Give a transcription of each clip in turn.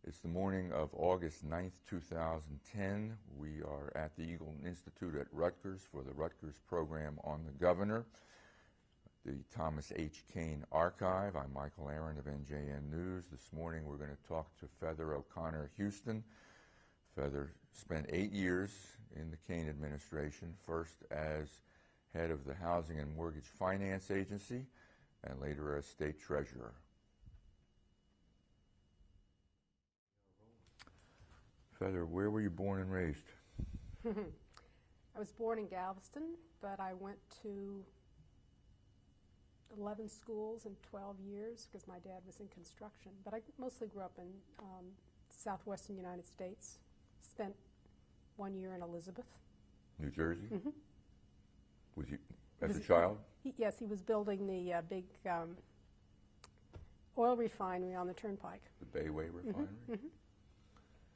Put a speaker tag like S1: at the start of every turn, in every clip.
S1: It's the morning of August 9th, 2010. We are at the Eagleton Institute at Rutgers for the Rutgers program on the governor, the Thomas H. Kane Archive. I'm Michael Aron of NJN News. This morning we're going to talk to Feather O'Connor Houston. Feather spent 8 years in the Kane administration, first as head of the Housing and Mortgage Finance Agency and later as state treasurer. Feather, where were you born and raised?
S2: I was born in Galveston, but I went to 11 schools in 12 years because my dad was in construction. But I mostly grew up in southwestern United States. Spent 1 year in Elizabeth.
S1: New Jersey?
S2: Mm-hmm.
S1: Was you, as a child?
S2: Yes, he was building the big oil refinery on the Turnpike.
S1: The Bayway Refinery?
S2: Mm-hmm. Mm-hmm.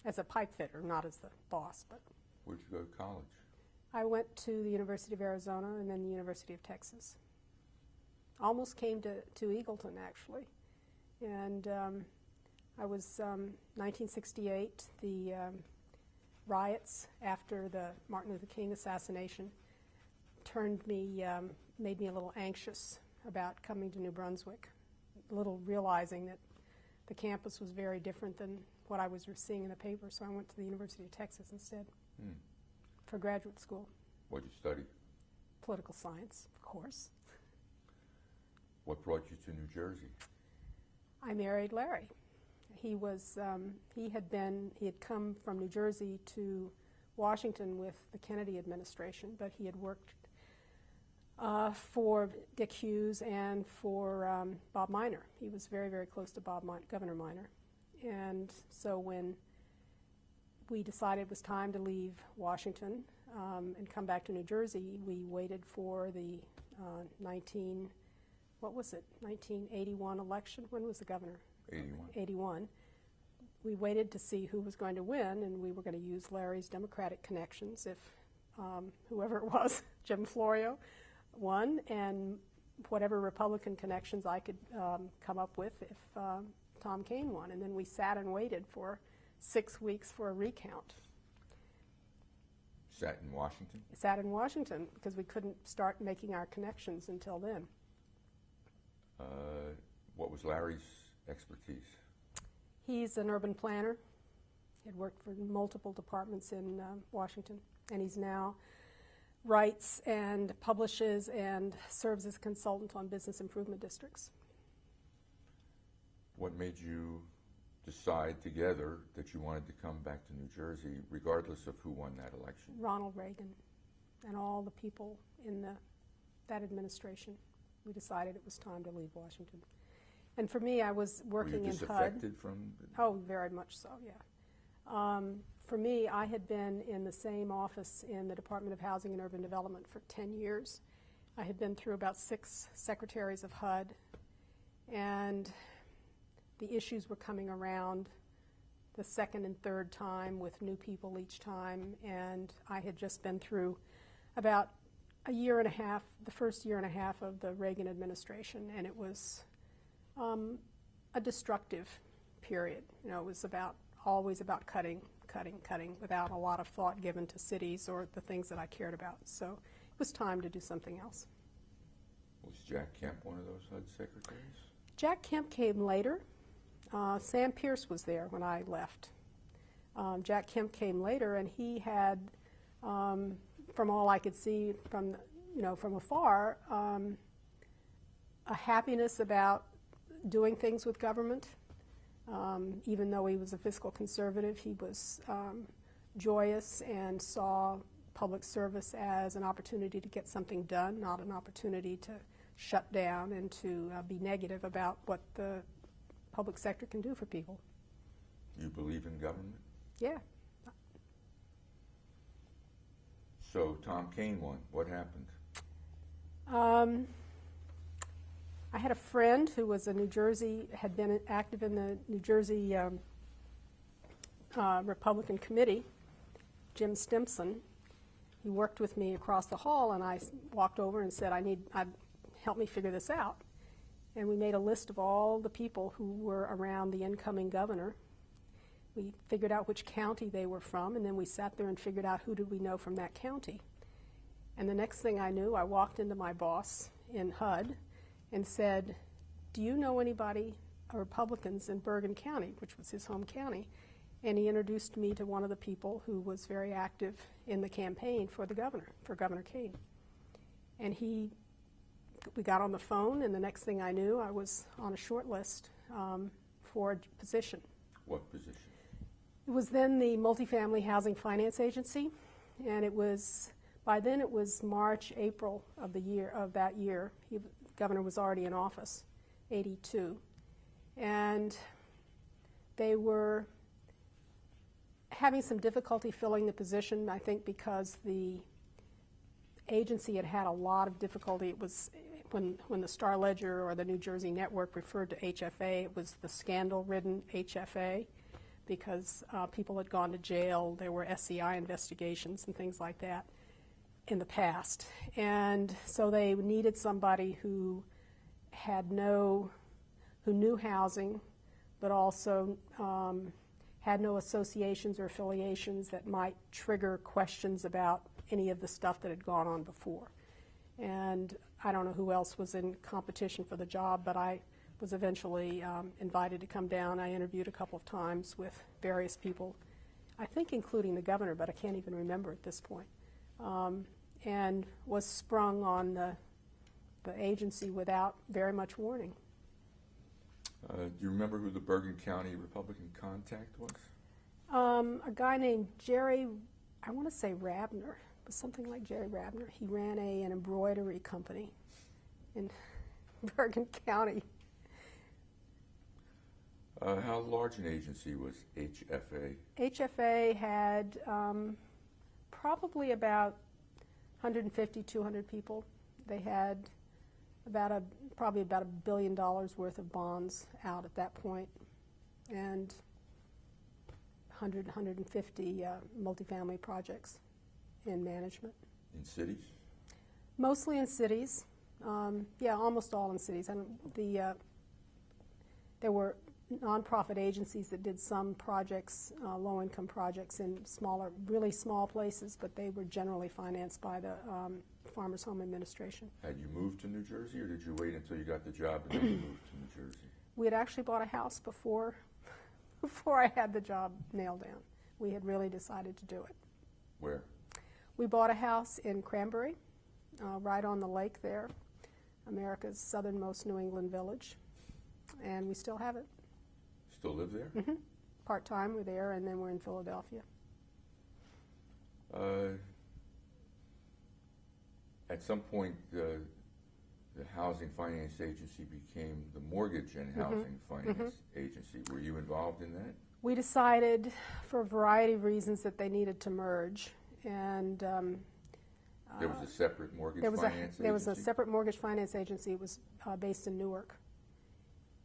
S2: As a pipe fitter, not as the boss. But
S1: where'd you go to college?
S2: I went to the University of Arizona and then the University of Texas. Almost came to Eagleton, actually. And I was 1968, the riots after the Martin Luther King assassination made me a little anxious about coming to New Brunswick, a little realizing that the campus was very different than what I was seeing in the paper, so I went to the University of Texas instead for graduate school.
S1: What did you study?
S2: Political science, of course.
S1: What brought you to New Jersey?
S2: I married Larry. He had come from New Jersey to Washington with the Kennedy administration, but he had worked for Dick Hughes and for Bob Minor. He was very, very close to Governor Minor. And so when we decided it was time to leave Washington and come back to New Jersey, we waited for the 1981 election. When was the governor? 81. We waited to see who was going to win, and we were going to use Larry's Democratic connections if whoever it was, Jim Florio, won, and whatever Republican connections I could come up with if Tom Kane won. And then we sat and waited for 6 weeks for a recount.
S1: Sat in Washington?
S2: Sat in Washington because we couldn't start making our connections until then.
S1: What was Larry's expertise?
S2: He's an urban planner. He had worked for multiple departments in Washington, and he's now writes and publishes and serves as a consultant on business improvement districts.
S1: What made you decide together that you wanted to come back to New Jersey, regardless of who won that election?
S2: Ronald Reagan and all the people in that administration. We decided it was time to leave Washington. And for me, I was working in HUD.
S1: Were you disaffected from?
S2: Oh, very much so, yeah. For me, I had been in the same office in the Department of Housing and Urban Development for 10 years. I had been through about 6 secretaries of HUD, and the issues were coming around the second and third time with new people each time, and I had just been through about a year and a half, the first year and a half of the Reagan administration, and it was a destructive period. You know, it was always about cutting without a lot of thought given to cities or the things that I cared about. So it was time to do something else.
S1: Was Jack Kemp one of those HUD secretaries?
S2: Jack Kemp came later. Sam Pierce was there when I left. Jack Kemp came later, and he had, from all I could see from afar, a happiness about doing things with government. Even though he was a fiscal conservative, he was joyous and saw public service as an opportunity to get something done, not an opportunity to shut down and to be negative about what the public sector can do for people.
S1: You believe in government?
S2: Yeah.
S1: So Tom Kane won. What happened?
S2: I had a friend who was had been active in the New Jersey Republican Committee, Jim Stimson. He worked with me across the hall, and I walked over and said, help me figure this out. And we made a list of all the people who were around the incoming governor. We figured out which county they were from, and then we sat there and figured out who did we know from that county. And the next thing I knew, I walked into my boss in HUD and said, "Do you know anybody, Republicans in Bergen County," which was his home county? And he introduced me to one of the people who was very active in the campaign for the governor, for Governor Kane. And we got on the phone, and the next thing I knew, I was on a short list for a position.
S1: What position?
S2: It was then the Multifamily Housing Finance Agency, and it was, by then it was March, April of that year. The governor was already in office, 82. And they were having some difficulty filling the position, I think because the agency had had a lot of difficulty. It was when the Star Ledger or the New Jersey Network referred to HFA, it was the scandal-ridden HFA because people had gone to jail. There were SCI investigations and things like that in the past. And so they needed somebody who knew housing, but also had no associations or affiliations that might trigger questions about any of the stuff that had gone on before. And I don't know who else was in competition for the job, but I was eventually invited to come down. I interviewed a couple of times with various people, I think including the governor, but I can't even remember at this point, and was sprung on the agency without very much warning.
S1: Do you remember who the Bergen County Republican contact was?
S2: A guy named Jerry, I want to say Rabner, but something like Jerry Rabner. He ran an embroidery company in Bergen County.
S1: How large an agency was HFA?
S2: HFA had probably about 150, 200 people. They had probably about $1 billion worth of bonds out at that point, and 100, 150 multifamily projects in management.
S1: In cities?
S2: Mostly in cities. Yeah, almost all in cities. And there were nonprofit agencies that did some projects, low-income projects in really small places, but they were generally financed by the Farmers Home Administration.
S1: Had you moved to New Jersey, or did you wait until you got the job and then you moved to New Jersey?
S2: We had actually bought a house before I had the job nailed down. We had really decided to do it.
S1: Where?
S2: We bought a house in Cranberry, right on the lake there, America's southernmost New England village, and we still have it.
S1: Still live there?
S2: Mm-hmm. Part-time, we're there, and then we're in Philadelphia.
S1: At some point, the Housing Finance Agency became the Mortgage and Housing Finance Agency. Were you involved in that?
S2: We decided, for a variety of reasons, that they needed to merge, and
S1: there was a separate mortgage finance agency?
S2: There was a separate mortgage finance agency. It was based in Newark,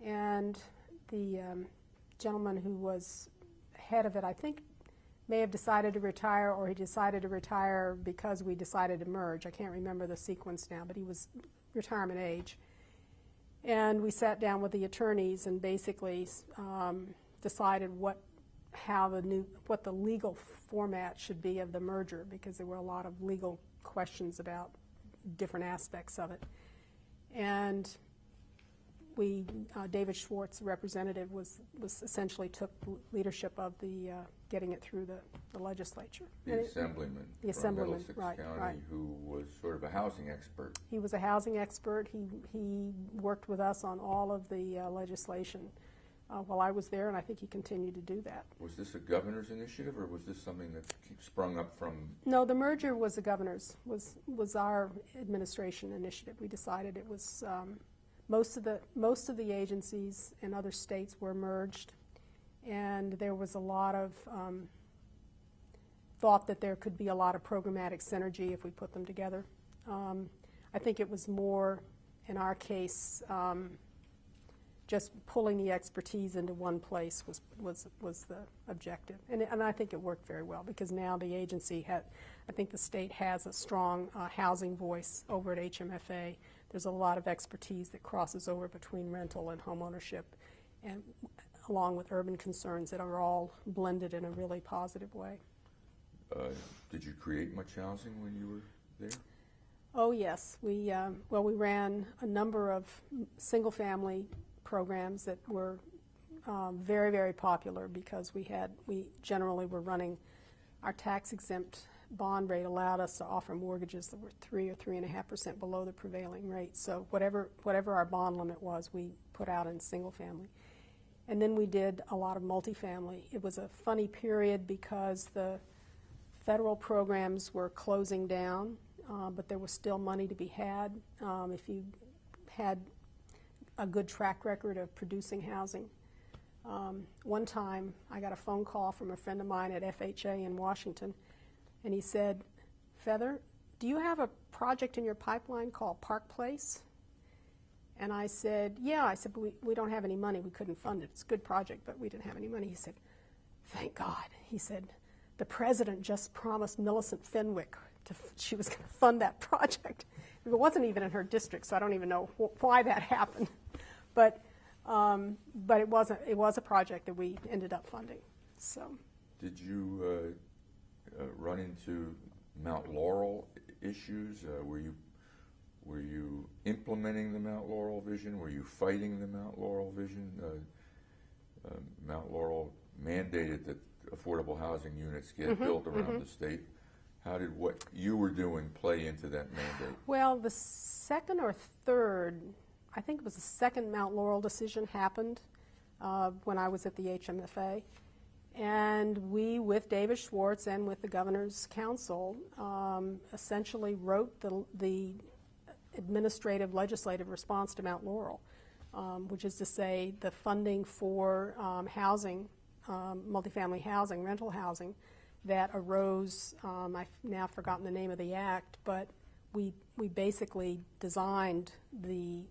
S2: and the gentleman who was head of it, I think, may have decided to retire, or he decided to retire because we decided to merge. I can't remember the sequence now, but he was retirement age. And we sat down with the attorneys and basically decided what the legal format should be of the merger, because there were a lot of legal questions about different aspects of it. And David Schwartz, the representative, was essentially took leadership of the getting it through the legislature.
S1: The assemblyman from Middlesex County, who was sort of a housing expert.
S2: He was a housing expert. He worked with us on all of the legislation while I was there, and I think he continued to do that.
S1: Was this a governor's initiative, or was this something that sprung up from?
S2: No, the merger was the governor's. Was our administration initiative. We decided it was. Most of the agencies in other states were merged, and there was a lot of thought that there could be a lot of programmatic synergy if we put them together. I think it was more, in our case, just pulling the expertise into one place was the objective, and I think it worked very well, because now the agency I think the state has a strong housing voice over at HMFA. There's a lot of expertise that crosses over between rental and home ownership, and along with urban concerns that are all blended in a really positive way.
S1: Did you create much housing when you were there?
S2: Oh yes, we ran a number of single-family programs that were very, very popular because we generally were running, our tax-exempt bond rate allowed us to offer mortgages that were 3 or 3.5% below the prevailing rate. So whatever our bond limit was, we put out in single-family. And then we did a lot of multifamily. It was a funny period because the federal programs were closing down, but there was still money to be had if you had a good track record of producing housing. One time I got a phone call from a friend of mine at FHA in Washington, and he said, "Feather, do you have a project in your pipeline called Park Place?" And I said, "Yeah." I said, "But we don't have any money. We couldn't fund it. It's a good project, but we didn't have any money." He said, "Thank God." He said, "The president just promised Millicent Fenwick she was going to fund that project." It wasn't even in her district, so I don't even know why that happened. But it was a project that we ended up funding. So.
S1: Did you run into Mount Laurel issues? Were you implementing the Mount Laurel vision? Were you fighting the Mount Laurel vision? Mount Laurel mandated that affordable housing units get built around the state. How did what you were doing play into that mandate? Well,
S2: the second or third, I think it was the second Mount Laurel decision happened when I was at the HMFA. And we, with David Schwartz and with the Governor's Council, essentially wrote the administrative legislative response to Mount Laurel, which is to say the funding for housing, multifamily housing, rental housing, that arose, I've now forgotten the name of the act, but we basically designed the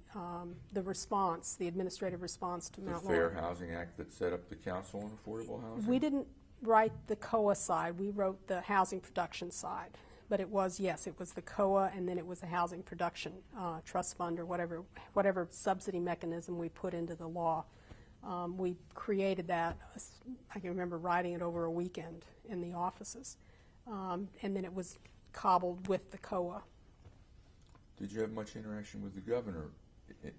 S2: response, the administrative response to Mount Laurel.
S1: The Fair Housing Act that set up the Council on Affordable Housing?
S2: We didn't write the COA side. We wrote the housing production side. But it was, yes, it was the COA, and then it was the Housing Production Trust Fund or whatever subsidy mechanism we put into the law. We created that. I can remember writing it over a weekend in the offices. And then it was cobbled with the COA.
S1: Did you have much interaction with the governor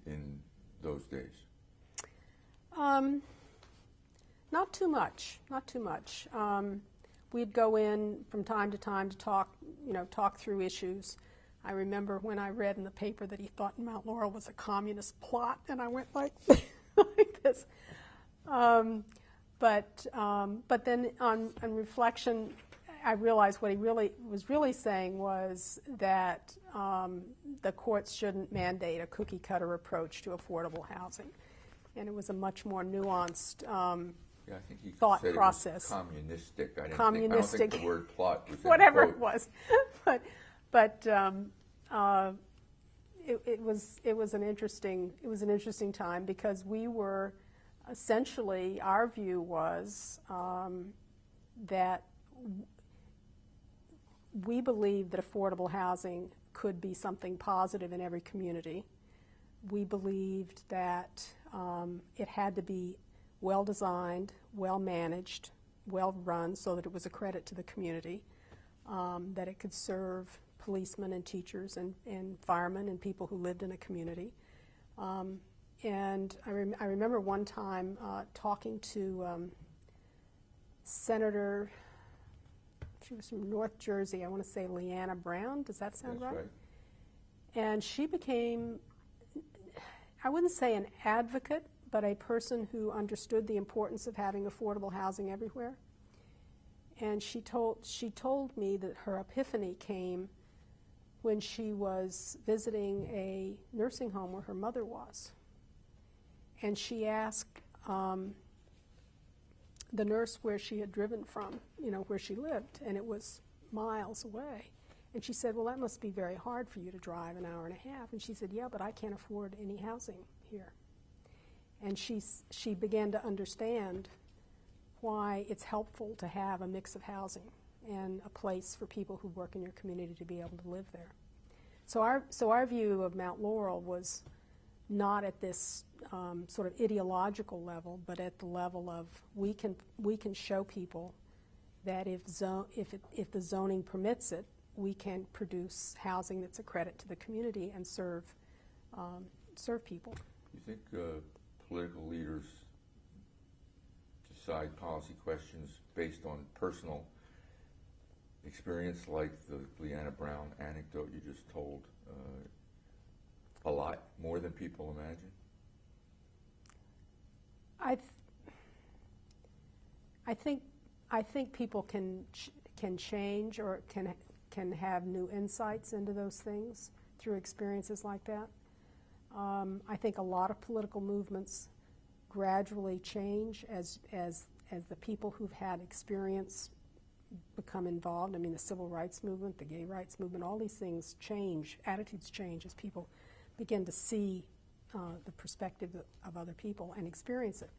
S1: in those days?
S2: Not too much. Not too much. We'd go in from time to talk through issues. I remember when I read in the paper that he thought Mount Laurel was a communist plot, and I went like, like this. But then on reflection, I realized what he was really saying was that the courts shouldn't mandate a cookie-cutter approach to affordable housing, and it was a much more nuanced
S1: I think he
S2: thought
S1: said
S2: process.
S1: It was communistic. I don't think the word plot was
S2: whatever
S1: in the quote.
S2: It was. It was an interesting time because we were essentially, our view was that we believed that affordable housing could be something positive in every community. We believed that it had to be well designed, well managed, well run so that it was a credit to the community, that it could serve policemen and teachers and firemen and people who lived in a community. And I remember one time talking to Senator, she was from North Jersey, I want to say Leanna Brown, does that sound right?
S1: That's right.
S2: And she became, I wouldn't say an advocate, but a person who understood the importance of having affordable housing everywhere. And she told me that her epiphany came when she was visiting a nursing home where her mother was. And she asked the nurse where she had driven from, where she lived, and it was miles away. And she said, "Well, that must be very hard for you to drive an hour and a half." And she said, "Yeah, but I can't afford any housing here." And she began to understand why it's helpful to have a mix of housing and a place for people who work in your community to be able to live there. So our view of Mount Laurel was not at this sort of ideological level, but at the level of we can show people that if the zoning permits it, we can produce housing that's a credit to the community and serve people.
S1: You think political leaders decide policy questions based on personal experience, like the Leanna Brown anecdote you just told, a lot more than people imagine?
S2: I think people can change or can have new insights into those things through experiences like that. I think a lot of political movements gradually change as the people who've had experience become involved. I mean, the civil rights movement, the gay rights movement, all these things change, attitudes change as people begin to see the perspective of other people and experience it.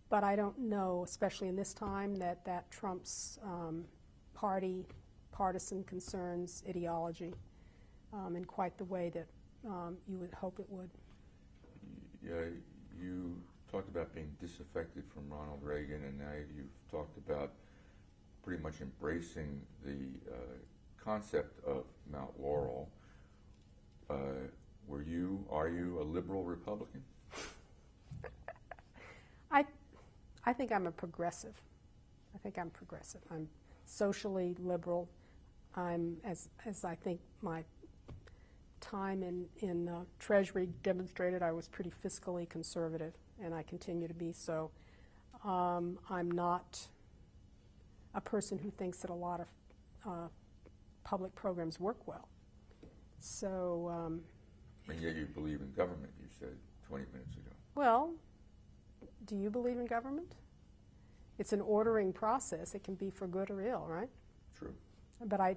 S2: But I don't know, especially in this time, that trumps partisan concerns, ideology, in quite the way that you would hope it would.
S1: Yeah, you talked about being disaffected from Ronald Reagan, and now you've talked about pretty much embracing the concept of Mount Laurel. Are you a liberal Republican?
S2: I think I'm a progressive. I think I'm progressive. I'm socially liberal. I'm, as I think my time in Treasury demonstrated, I was pretty fiscally conservative, and I continue to be so. I'm not a person who thinks that a lot of public programs work well. So.
S1: And yet you believe in government, you said 20 minutes ago.
S2: Well, do you believe in government? It's an ordering process. It can be for good or ill, right?
S1: True.
S2: But I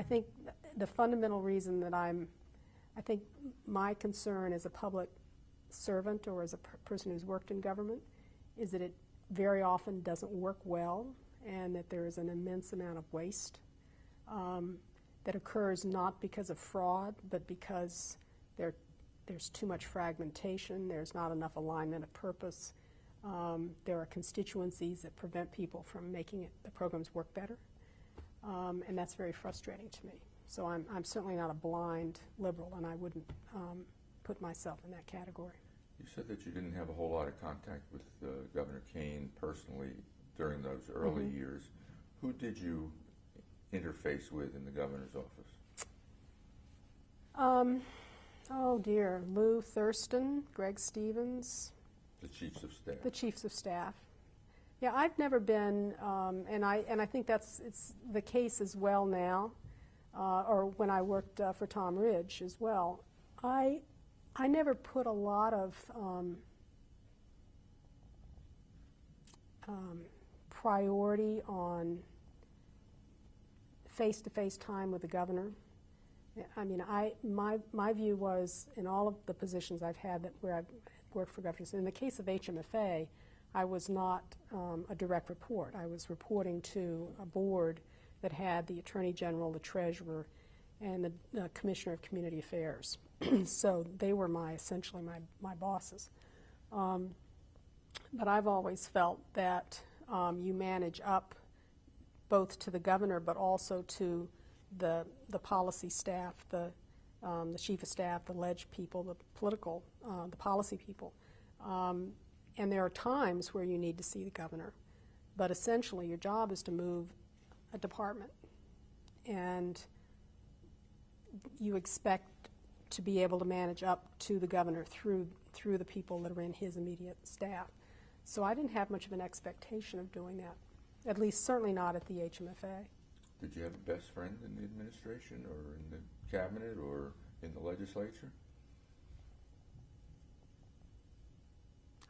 S2: think the fundamental reason that I think my concern as a public servant or as a person who's worked in government is that it very often doesn't work well, and that there is an immense amount of waste that occurs not because of fraud, but because there's too much fragmentation, there's not enough alignment of purpose, there are constituencies that prevent people from making the programs work better, and that's very frustrating to me. So I'm certainly not a blind liberal, and I wouldn't put myself in that category.
S1: You said that you didn't have a whole lot of contact with Governor Kane personally during those early years. Who did you interface with in the governor's office?
S2: Oh dear, Lou Thurston, Greg Stevens.
S1: The chiefs of staff.
S2: The chiefs of staff. Yeah, I've never been, and I think it's the case as well now, or when I worked for Tom Ridge as well. I never put a lot of priority on face-to-face time with the governor. I mean, my view was, in all of the positions I've had where I've worked for governors, in the case of HMFA, I was not a direct report. I was reporting to a board that had the Attorney General, the Treasurer, and the Commissioner of Community Affairs. So they were essentially my bosses. But I've always felt that you manage up both to the governor, but also to the policy staff, the chief of staff, the ledge people, the political, the policy people. And there are times where you need to see the governor, but essentially your job is to move a department, and you expect to be able to manage up to the governor through the people that are in his immediate staff. So I didn't have much of an expectation of doing that, at least certainly not at the HMFA.
S1: Did you have a best friend in the administration or in the cabinet or in the legislature?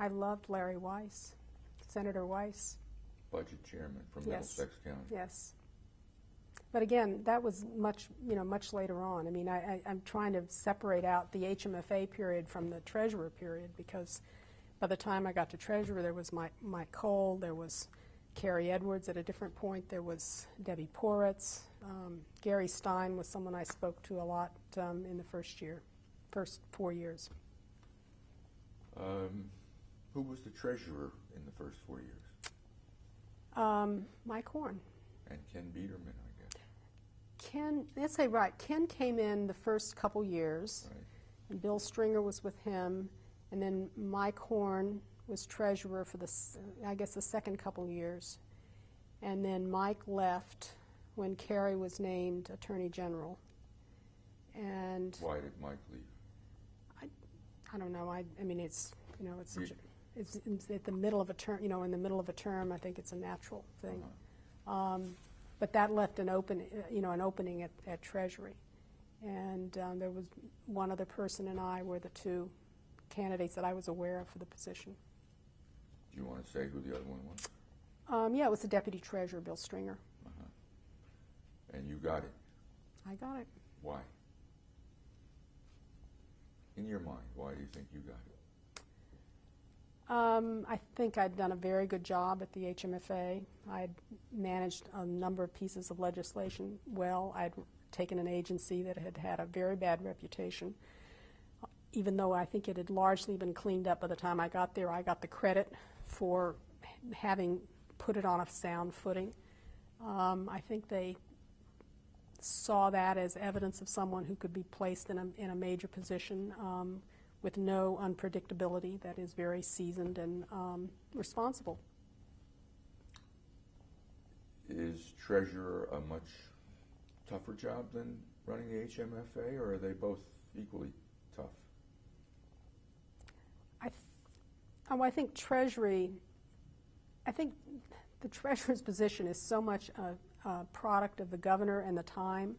S2: I loved Larry Weiss, Senator Weiss.
S1: Budget chairman from
S2: Yes.
S1: Middlesex County.
S2: Yes. But again, that was much later on. I mean, I'm trying to separate out the HMFA period from the treasurer period, because by the time I got to treasurer, there was Mike Cole, there was Carrie Edwards at a different point. There was Debbie Poritz. Gary Stein was someone I spoke to a lot in the first 4 years.
S1: Who was the treasurer in the first 4 years?
S2: Mike Horn.
S1: And Ken Biederman, I guess.
S2: Ken, let's say right. Ken came in the first couple years,
S1: Right.
S2: and Bill Stringer was with him, and then Mike Horn was treasurer for the second couple years, and then Mike left when Carrie was named Attorney General. And
S1: Why did Mike leave?
S2: I don't know. I mean, it's
S1: You-
S2: it's at the middle of a term. In the middle of a term, I think it's a natural thing. But that left an opening at Treasury, and there was one other person, and I were the two candidates that I was aware of for the position.
S1: Do you want to say who the other one was?
S2: Yeah, it was the Deputy Treasurer, Bill Stringer.
S1: And you got it.
S2: I got it.
S1: Why? In your mind, why do you think you got it?
S2: I think I'd done a very good job at the HMFA. I'd managed a number of pieces of legislation well. I'd taken an agency that had had a very bad reputation. Even though I think it had largely been cleaned up by the time I got there, I got the credit for having put it on a sound footing. I think they saw that as evidence of someone who could be placed in a major position with no unpredictability, that is very seasoned and responsible.
S1: Is treasurer a much tougher job than running the HMFA, or are they both equally tough?
S2: I think the treasurer's position is so much a product of the governor and the time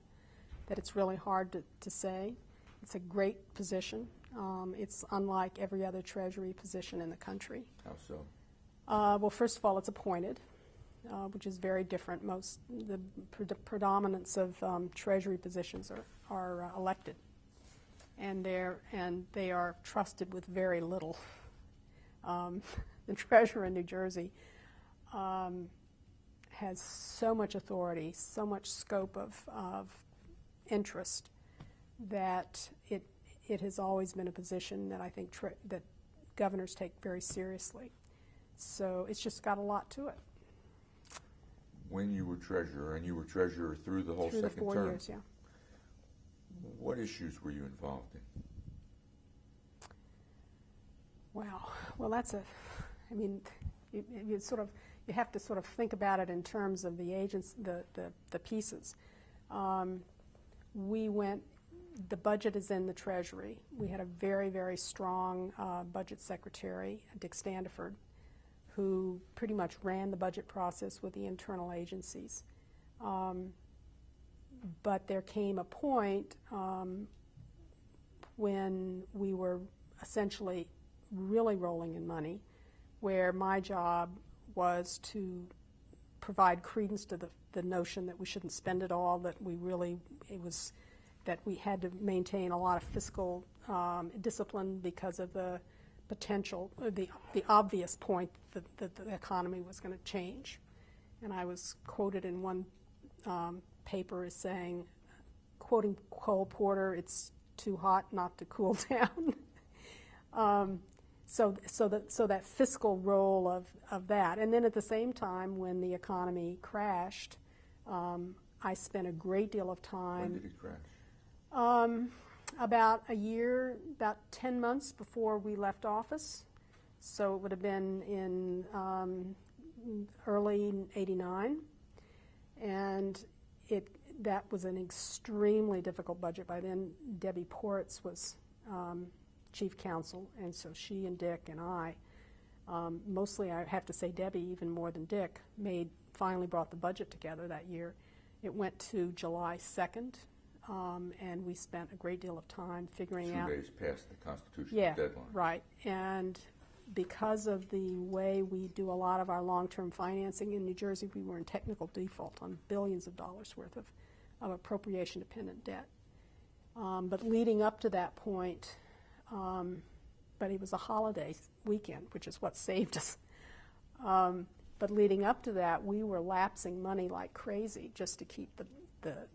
S2: that it's really hard to say. It's a great position. It's unlike every other treasury position in the country.
S1: How so?
S2: Well, first of all, it's appointed, which is very different. The predominance of treasury positions are elected, and they are trusted with very little. The treasurer in New Jersey has so much authority, so much scope of interest, that it has always been a position that I think that governors take very seriously. So it's just got a lot to it.
S1: When you were treasurer, and you were treasurer through the whole
S2: Through
S1: second
S2: the 4
S1: term,
S2: years, yeah.
S1: what issues were you involved in?
S2: Wow. Well, you have to sort of think about it in terms of the agents, the pieces. The budget is in the Treasury. We had a very, very strong budget secretary, Dick Standiford, who pretty much ran the budget process with the internal agencies. But there came a point when we were essentially really rolling in money, where my job was to provide credence to the notion that we shouldn't spend it all, that we had to maintain a lot of fiscal discipline because of the potential, the obvious point that the economy was going to change. And I was quoted in one paper as saying, quoting Cole Porter, "It's too hot not to cool down." So that fiscal role of that. And then at the same time, when the economy crashed, I spent a great deal of time.
S1: When did it crash?
S2: About a year, about 10 months before we left office. So it would have been in early '89. And that was an extremely difficult budget. By then, Debbie Poritz was chief counsel, and so she and Dick and I, mostly I have to say Debbie even more than Dick, finally brought the budget together that year. It went to July 2nd, and we spent a great deal of time figuring out.
S1: 2 days past the constitutional deadline.
S2: Right. And because of the way we do a lot of our long-term financing in New Jersey, we were in technical default on billions of dollars worth of appropriation-dependent debt. But leading up to that point, but it was a holiday weekend, which is what saved us. But leading up to that, we were lapsing money like crazy just to keep the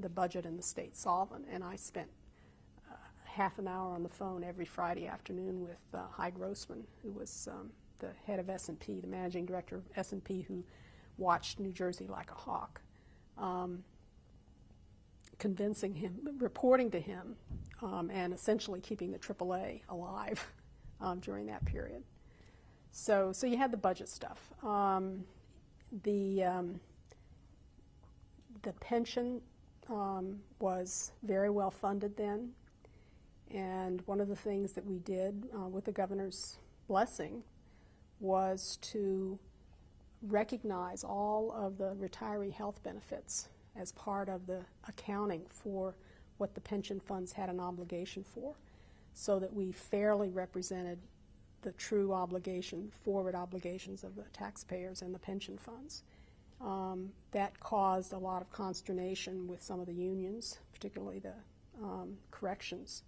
S2: budget in the state solvent. And I spent half an hour on the phone every Friday afternoon with Hy Grossman, who was the head of S&P, the managing director of S&P, who watched New Jersey like a hawk, convincing him, reporting to him, and essentially keeping the AAA alive during that period. So you had the budget stuff. The pension was very well funded then, and one of the things that we did with the governor's blessing was to recognize all of the retiree health benefits as part of the accounting for what the pension funds had an obligation for, so that we fairly represented the true obligation, forward obligations of the taxpayers and the pension funds. That caused a lot of consternation with some of the unions, particularly the corrections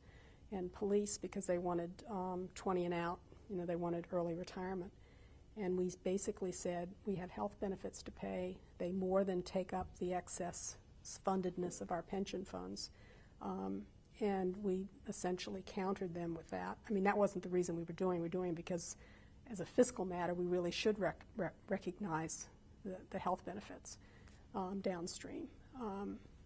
S2: and police, because they wanted 20 and out. They wanted early retirement. And we basically said we have health benefits to pay. They more than take up the excess fundedness of our pension funds. And we essentially countered them with that. I mean, that wasn't the reason we were doing. We're doing it because, as a fiscal matter, we really should recognize the health benefits downstream.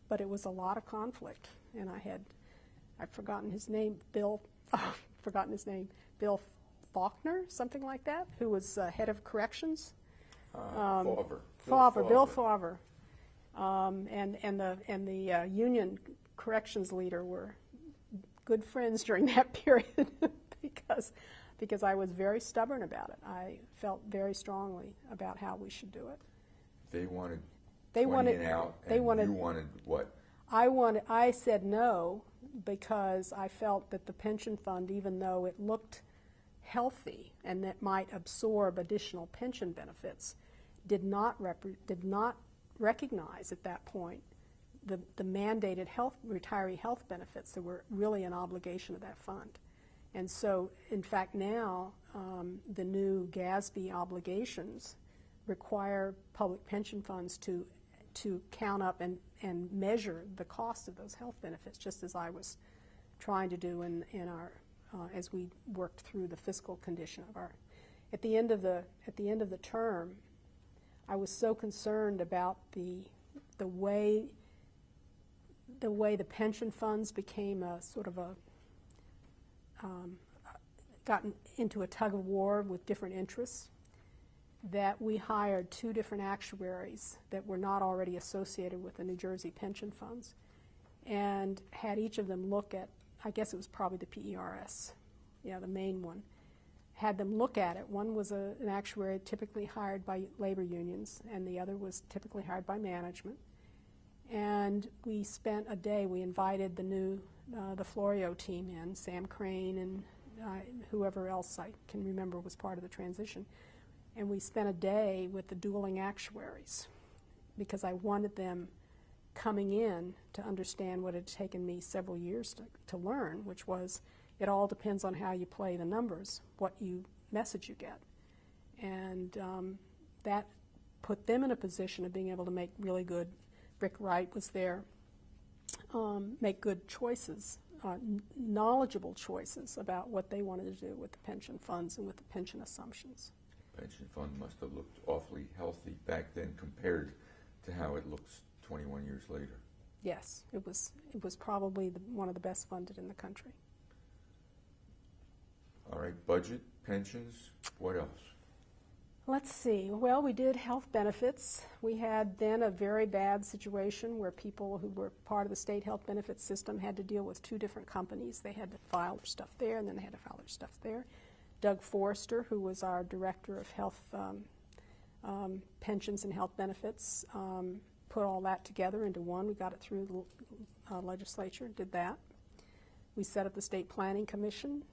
S2: But it was a lot of conflict, and I've forgotten his name, Bill Faulkner, something like that, who was head of corrections. Bill Favre, and the union corrections leader were good friends during that period because I was very stubborn about it. I felt very strongly about how we should do it.
S1: They wanted 20 and out, and you wanted what?
S2: I said no because I felt that the pension fund, even though it looked healthy and that might absorb additional pension benefits, did not recognize at that point the mandated retiree health benefits that were really an obligation of that fund. And so, in fact, now the new GASB obligations require public pension funds to count up and measure the cost of those health benefits, just as I was trying to do in our as we worked through the fiscal condition of our. At the end of the term, I was so concerned about the way the pension funds became a sort of gotten into a tug of war with different interests, that we hired 2 different actuaries that were not already associated with the New Jersey pension funds, and had each of them look at, I guess it was probably the PERS, the main one, had them look at it. One was an actuary typically hired by labor unions, and the other was typically hired by management. And we spent a day, we invited the Florio team in, Sam Crane and whoever else I can remember was part of the transition. And we spent a day with the dueling actuaries because I wanted them coming in to understand what had taken me several years to learn, which was it all depends on how you play the numbers, what message you get. And that put them in a position of being able to make really good, Rick Wright was there, make good choices, knowledgeable choices about what they wanted to do with the pension funds and with the pension assumptions.
S1: Pension fund must have looked awfully healthy back then compared to how it looks 21 years later.
S2: Yes, it was probably one of the best funded in the country.
S1: All right, budget, pensions, what else?
S2: Let's see. Well, we did health benefits. We had then a very bad situation where people who were part of the state health benefits system had to deal with 2 different companies. They had to file their stuff there, and then they had to file their stuff there. Doug Forrester, who was our director of health pensions and health benefits, put all that together into one. We got it through the legislature, did that. We set up the State Planning Commission.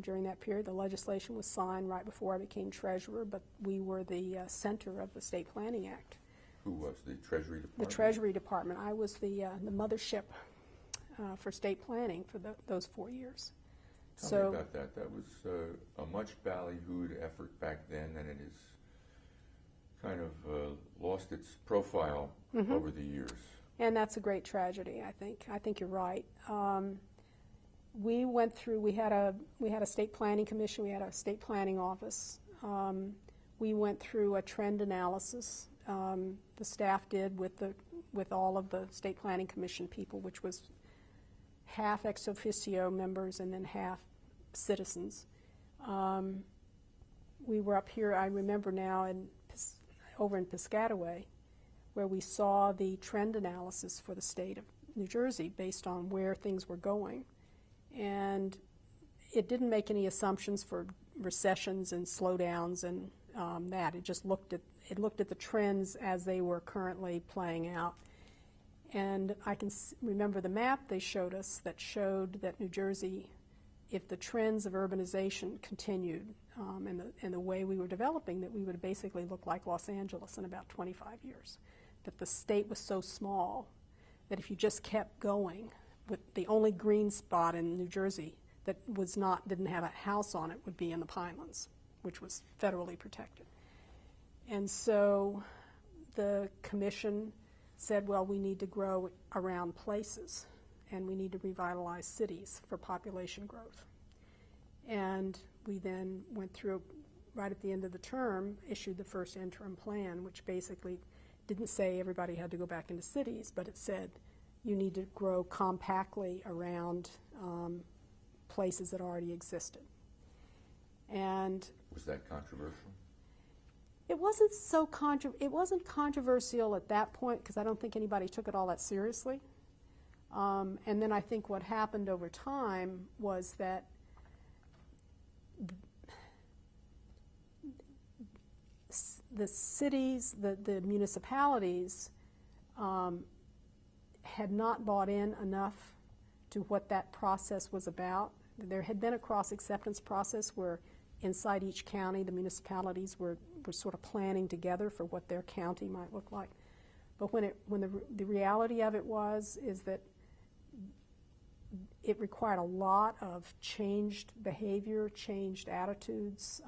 S2: During that period, the legislation was signed right before I became treasurer, but we were the center of the State Planning Act.
S1: Who was the Treasury Department?
S2: The Treasury Department. I was the mothership for state planning for those 4 years.
S1: Tell me about that. That was a much ballyhooed effort back then, and it is kind of lost its profile over the years.
S2: And that's a great tragedy, I think. I think you're right. We went through, we had a state planning commission, we had a state planning office. We went through a trend analysis. The staff did with all of the state planning commission people, which was half ex officio members and then half citizens. We were up here, I remember now, over in Piscataway, where we saw the trend analysis for the state of New Jersey based on where things were going. And it didn't make any assumptions for recessions and slowdowns and that. It just looked at the trends as they were currently playing out. And I can remember the map they showed us that showed that New Jersey, if the trends of urbanization continued and the way we were developing, that we would basically look like Los Angeles in about 25 years. That the state was so small that if you just kept going, with the only green spot in New Jersey that didn't have a house on it would be in the Pinelands, which was federally protected. And so the commission said, well, we need to grow around places and we need to revitalize cities for population growth. And we then went through, right at the end of the term, issued the first interim plan, which basically didn't say everybody had to go back into cities, but it said you need to grow compactly around places that already existed. And
S1: was that controversial?
S2: It wasn't it wasn't controversial at that point because I don't think anybody took it all that seriously. And then I think what happened over time was that the cities, the municipalities had not bought in enough to what that process was about. There had been a cross-acceptance process where inside each county the municipalities were sort of planning together for what their county might look like. But when the reality of it is that it required a lot of changed behavior, changed attitudes,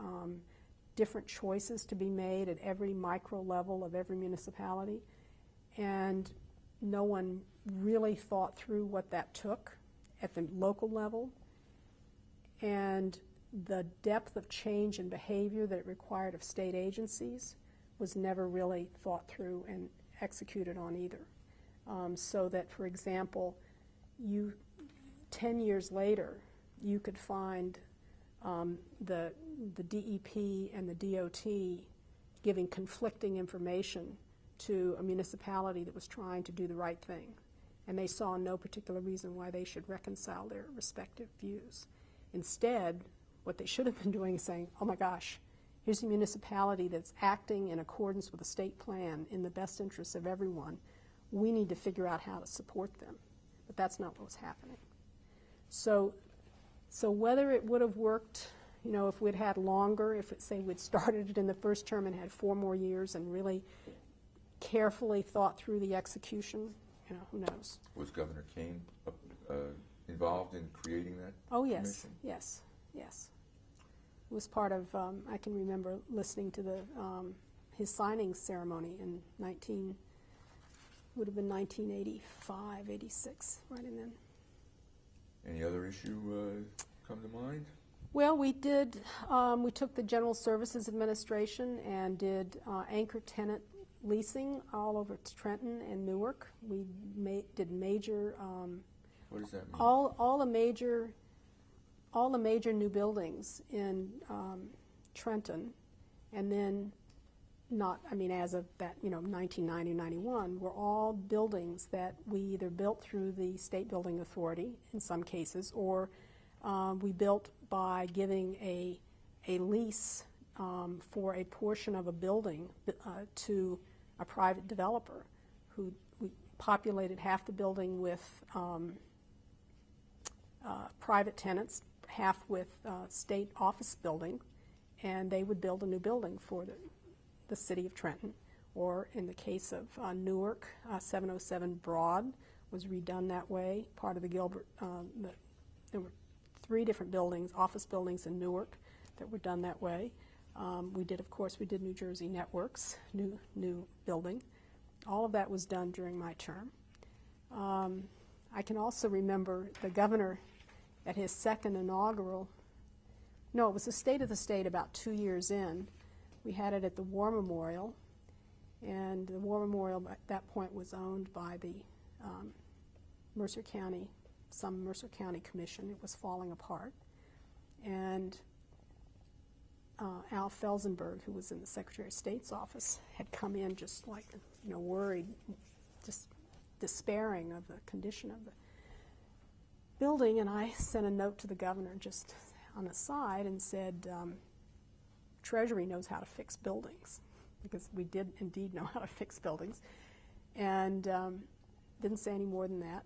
S2: different choices to be made at every micro level of every municipality. And no one really thought through what that took at the local level. And the depth of change in behavior that it required of state agencies was never really thought through and executed on either. So that, for example, 10 years later, you could find the DEP and the DOT giving conflicting information to a municipality that was trying to do the right thing. And they saw no particular reason why they should reconcile their respective views. Instead, what they should have been doing is saying, oh my gosh, here's a municipality that's acting in accordance with a state plan in the best interests of everyone. We need to figure out how to support them. But that's not what was happening. So whether it would have worked, if we'd had longer, if we'd started it in the first term and had 4 more years and really carefully thought through the execution, who knows? Was
S1: Governor Kane involved in creating that
S2: commission?
S1: Yes.
S2: It was part of, I can remember listening to his signing ceremony in would have been 1985, 86, right in then.
S1: Any other issue come to mind?
S2: Well, we did, we took the General Services Administration and did anchor tenant leasing all over Trenton and Newark. We did major,
S1: what does that mean?
S2: all the major new buildings in Trenton, and then as of that, 1990, 91, were all buildings that we either built through the State Building Authority in some cases, or we built by giving a lease for a portion of a building to a private developer who we populated half the building with private tenants, half with state office building, and they would build a new building for the city of Trenton. Or in the case of Newark, 707 Broad was redone that way. Part of the Gilbert, there were 3 different buildings, office buildings in Newark, that were done that way. Of course, we did New Jersey Networks, new building. All of that was done during my term. I can also remember the governor at his second inaugural, no, it was the State of the State about 2 years in. We had it at the War Memorial, and the War Memorial at that point was owned by the Mercer County Commission. It was falling apart. And Al Felsenberg, who was in the Secretary of State's office, had come in just like, worried, just despairing of the condition of the building. And I sent a note to the governor just on the side and said, Treasury knows how to fix buildings, because we did indeed know how to fix buildings. And didn't say any more than that.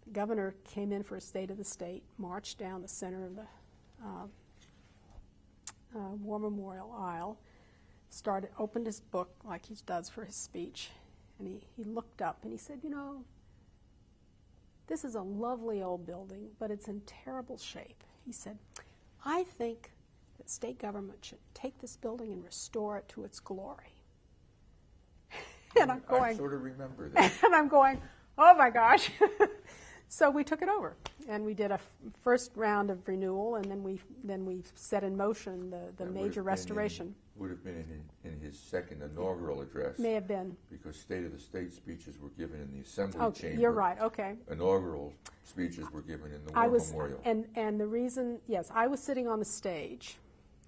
S2: The governor came in for a State of the State, marched down the center of the War Memorial aisle, opened his book like he does for his speech, and he looked up and he said, this is a lovely old building, but it's in terrible shape. He said, I think that state government should take this building and restore it to its glory. And I'm going,
S1: I sort of remember that.
S2: And I'm going, oh my gosh. So we took it over, and we did a first round of renewal, and then we set in motion the major restoration.
S1: Would have been in his second inaugural address. May
S2: have been.
S1: Because State of the State speeches were given in the Assembly Chamber.
S2: You're right, okay.
S1: Inaugural speeches were given in the War Memorial.
S2: And the reason, yes, I was sitting on the stage.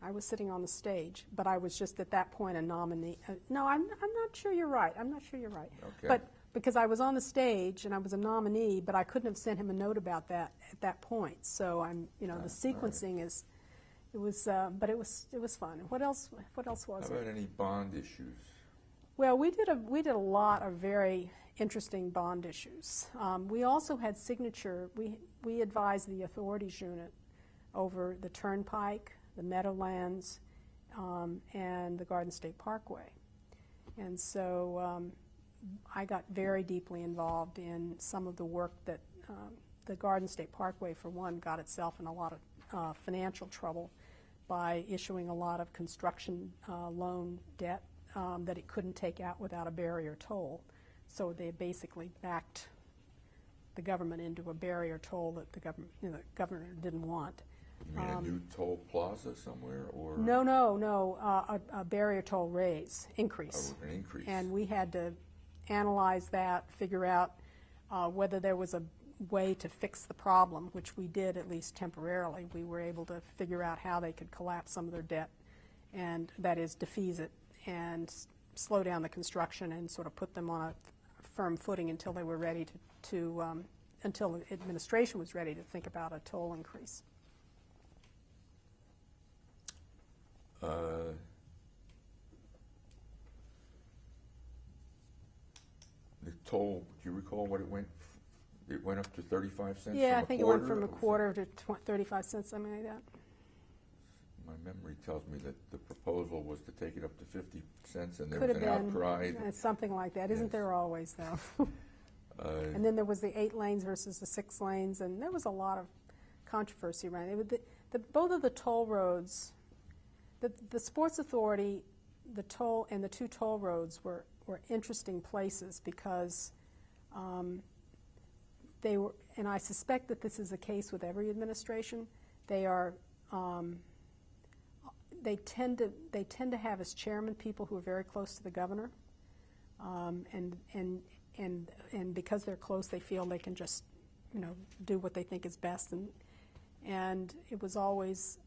S2: But I was just at that point a nominee. No, I'm not sure you're right.
S1: Okay.
S2: But because I was on the stage and I was a nominee, but I couldn't have sent him a note about that at that point. So the sequencing is, but it was fun. What else was
S1: How
S2: it?
S1: about any bond issues?
S2: Well, we did a lot of very interesting bond issues. We also had signature. We advised the authorities unit over the Turnpike, the Meadowlands, and the Garden State Parkway, and so I got very deeply involved in some of the work that the Garden State Parkway, for one, got itself in a lot of financial trouble by issuing a lot of construction loan debt that it couldn't take out without a barrier toll. So they basically backed the government into a barrier toll that the governor didn't want.
S1: You mean a new toll plaza somewhere, or
S2: No. A barrier toll increase.
S1: An increase.
S2: And we had to analyze that, figure out whether there was a way to fix the problem, which we did at least temporarily. We were able to figure out how they could collapse some of their debt, and that is defease it and slow down the construction and sort of put them on a firm footing until they were ready until the administration was ready to think about a toll increase.
S1: The toll, do you recall what it went? It went up to 35 cents.
S2: Yeah, I think it went from a quarter to 35 cents, something like that.
S1: My memory tells me that the proposal was to take it up to 50 cents, and there
S2: Could
S1: was
S2: have
S1: an
S2: been
S1: outcry.
S2: Something like that.
S1: Yes.
S2: Isn't there always, though? And then there was the 8 lanes versus the 6 lanes, and there was a lot of controversy around it. Both of the toll roads, the Sports Authority, the toll, and the 2 toll roads were interesting places because they were, and I suspect that this is the case with every administration. They are, they tend to have as chairman people who are very close to the governor, and because they're close, they feel they can just, do what they think is best, and it was always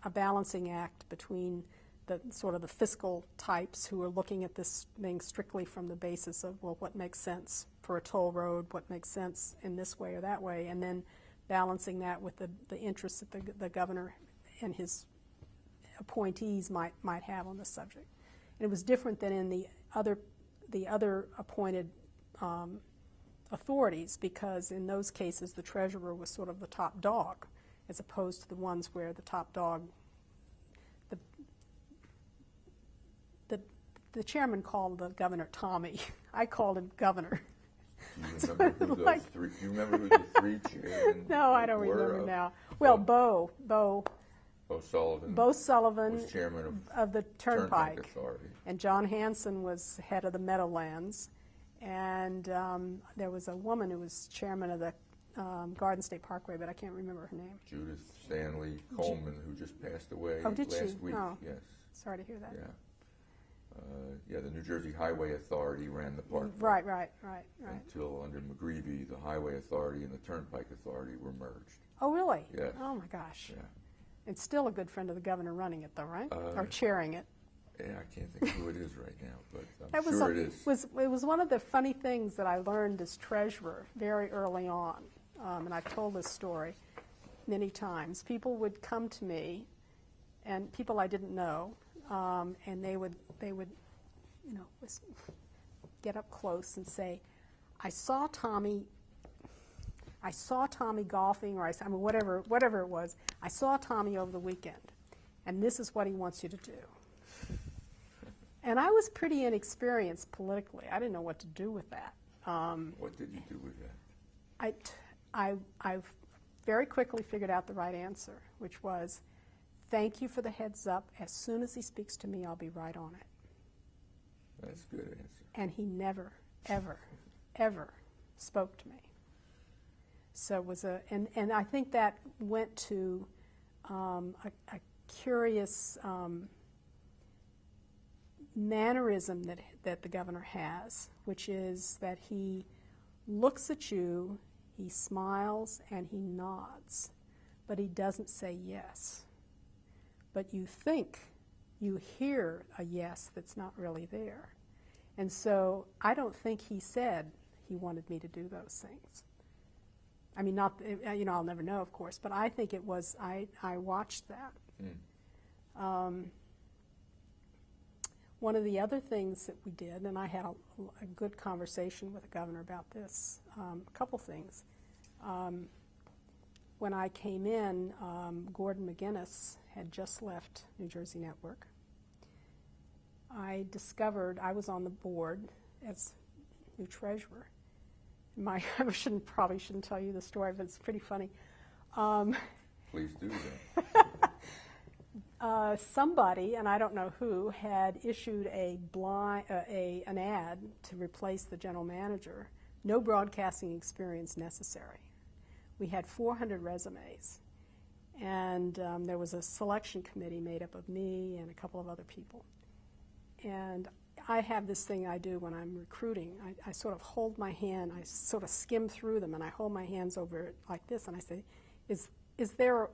S2: a balancing act between the sort of the fiscal types who are looking at this thing strictly from the basis of, well, what makes sense for a toll road, what makes sense in this way or that way, and then balancing that with the interests that the governor and his appointees might have on the subject. And it was different than in the other appointed authorities, because in those cases the treasurer was sort of the top dog, as opposed to the ones where the top dog, the chairman called the governor Tommy. I called him governor.
S1: Do you remember who the 3 chairmen
S2: No, I don't remember now. Well, Bo
S1: Bo Sullivan
S2: Sullivan
S1: was chairman
S2: of the Turnpike,
S1: Authority.
S2: and John Hanson was head of the Meadowlands, and there was a woman who was chairman of the Garden State Parkway, but I can't remember her name.
S1: Judith Stanley Coleman, who just passed away
S2: Oh, did
S1: last
S2: she?
S1: week.
S2: Oh.
S1: Yes.
S2: Sorry to hear that.
S1: Yeah. Yeah, the New Jersey Highway Authority ran the parkway.
S2: Right.
S1: Until under McGreevey, the Highway Authority and the Turnpike Authority were merged.
S2: Oh, really?
S1: Yes.
S2: Oh, my gosh.
S1: Yeah.
S2: It's still a good friend of the governor running it, though, right? Or chairing it.
S1: Yeah, I can't think who it is right now, but I'm
S2: That was
S1: sure it is.
S2: It was one of the funny things that I learned as treasurer very early on, and I've told this story many times. People would come to me, and people I didn't know, and they would get up close and say, I saw Tommy golfing, or whatever it was. I saw Tommy over the weekend, and this is what he wants you to do. And I was pretty inexperienced politically. I didn't know what to do with that.
S1: What did you do with that?
S2: I very quickly figured out the right answer, which was, thank you for the heads up. As soon as he speaks to me, I'll be right on it.
S1: That's a good answer.
S2: And he never, ever, ever spoke to me. So it was and I think that went to a curious mannerism that the governor has, which is that he looks at you, he smiles, and he nods, but he doesn't say yes. But you think you hear a yes that's not really there. And so I don't think he said he wanted me to do those things. I mean, not, I'll never know, of course, but I think it was, I watched that. One of the other things that we did, and I had a good conversation with the governor about this, a couple things. When I came in, Gordon McGinnis had just left New Jersey Network. I discovered I was on the board as new treasurer. I probably shouldn't tell you the story, but it's pretty funny.
S1: Please do that.
S2: Somebody, and I don't know who, had issued an ad to replace the general manager. No broadcasting experience necessary. We had 400 resumes, and there was a selection committee made up of me and a couple of other people. And I have this thing I do when I'm recruiting. I sort of hold my hand, I sort of skim through them, and I hold my hands over it like this, and I say, is a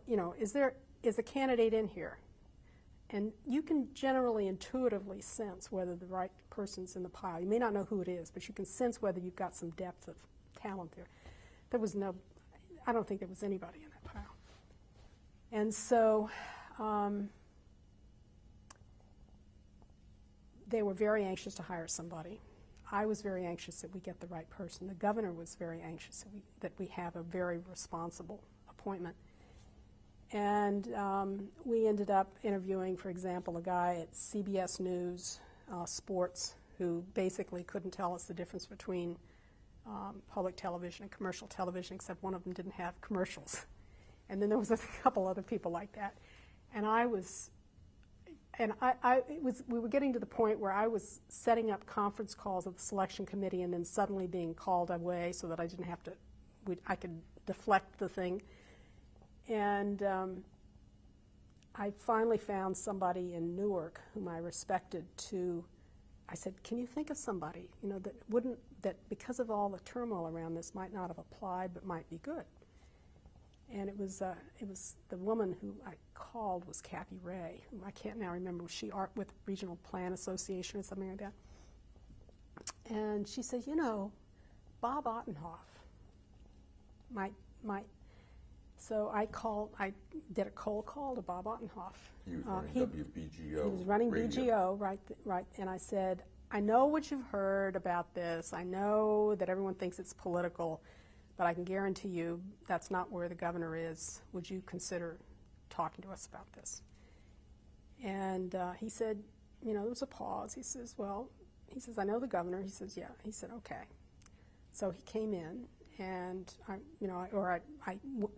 S2: candidate in here? And you can generally intuitively sense whether the right person's in the pile. You may not know who it is, but you can sense whether you've got some depth of talent there. I don't think there was anybody in that pile. And so they were very anxious to hire somebody. I was very anxious that we get the right person. The governor was very anxious that we have a very responsible appointment. And we ended up interviewing, for example, a guy at CBS News Sports who basically couldn't tell us the difference between public television and commercial television, except one of them didn't have commercials. And then there was a couple other people like that. And we were getting to the point where I was setting up conference calls of the selection committee and then suddenly being called away so that I didn't have to, I could deflect the thing. And I finally found somebody in Newark whom I respected I said, can you think of somebody, that because of all the turmoil around this might not have applied but might be good? And it was the woman who I called was Kathy Ray, whom I can't now remember. Was she with Regional Plan Association or something like that? And she said, Bob Ottenhoff might. So I did a cold call to Bob Ottenhoff.
S1: He was running WBGO.
S2: He was running
S1: radio.
S2: BGO, right. And I said, I know what you've heard about this. I know that everyone thinks it's political, but I can guarantee you that's not where the governor is. Would you consider talking to us about this? And he said, there was a pause. He says, I know the governor. He says, yeah. He said, okay. So he came in, And I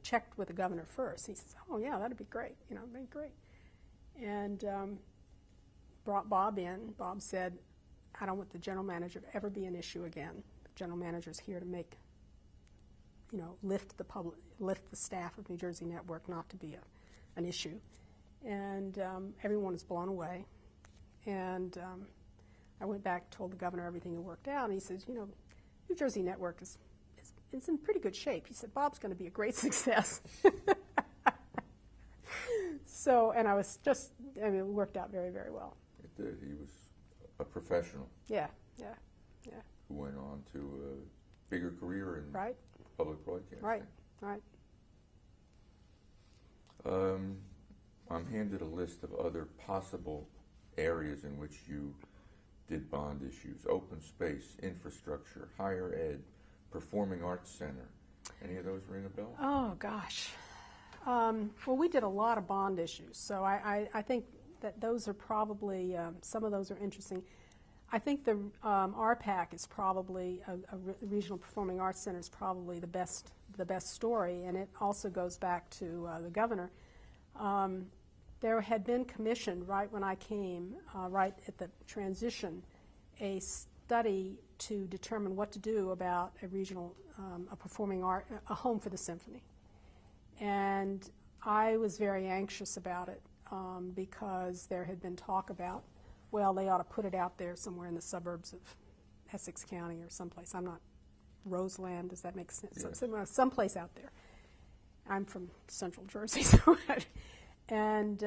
S2: checked with the governor first. He says, "Oh yeah, that'd be great. It'd be great." And brought Bob in. Bob said, "I don't want the general manager to ever be an issue again. The general manager's here to make, lift the staff of New Jersey Network, not to be an issue." And everyone was blown away. And I went back, told the governor everything had worked out, and he says, New Jersey Network is in pretty good shape. He said, "Bob's going to be a great success." So, and it worked out very, very well.
S1: It did. He was a professional.
S2: Yeah.
S1: Who went on to a bigger career in
S2: Right.
S1: public broadcasting.
S2: Right.
S1: I'm handed a list of other possible areas in which you did bond issues: open space, infrastructure, higher ed, performing arts center. Any of those ring a bell?
S2: Oh, gosh. Well, we did a lot of bond issues, so I think that those are probably, some of those are interesting. I think the RPAC is probably, a Regional Performing Arts Center is probably the best story, and it also goes back to the governor. There had been commissioned right when I came, right at the transition, a study to determine what to do about a regional, a performing art, a home for the symphony. And I was very anxious about it because there had been talk about, well, they ought to put it out there somewhere in the suburbs of Essex County or someplace. I'm not, Roseland, does that make sense?
S1: Yes.
S2: Someplace out there. I'm from Central Jersey, so and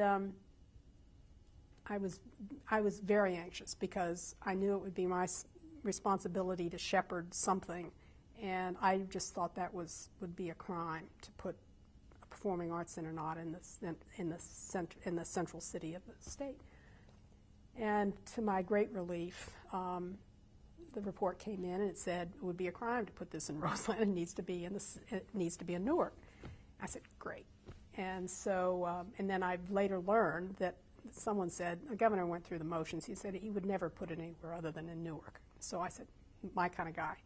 S2: I was very anxious because I knew it would be my responsibility to shepherd something, and I just thought that would be a crime to put a performing arts center not in the central city of the state. And to my great relief, the report came in and it said it would be a crime to put this in Roseland. It needs to be in Newark. I said, great. And so, and then I later learned that someone said, the governor went through the motions. He said he would never put it anywhere other than in Newark. So I said, my kind of guy.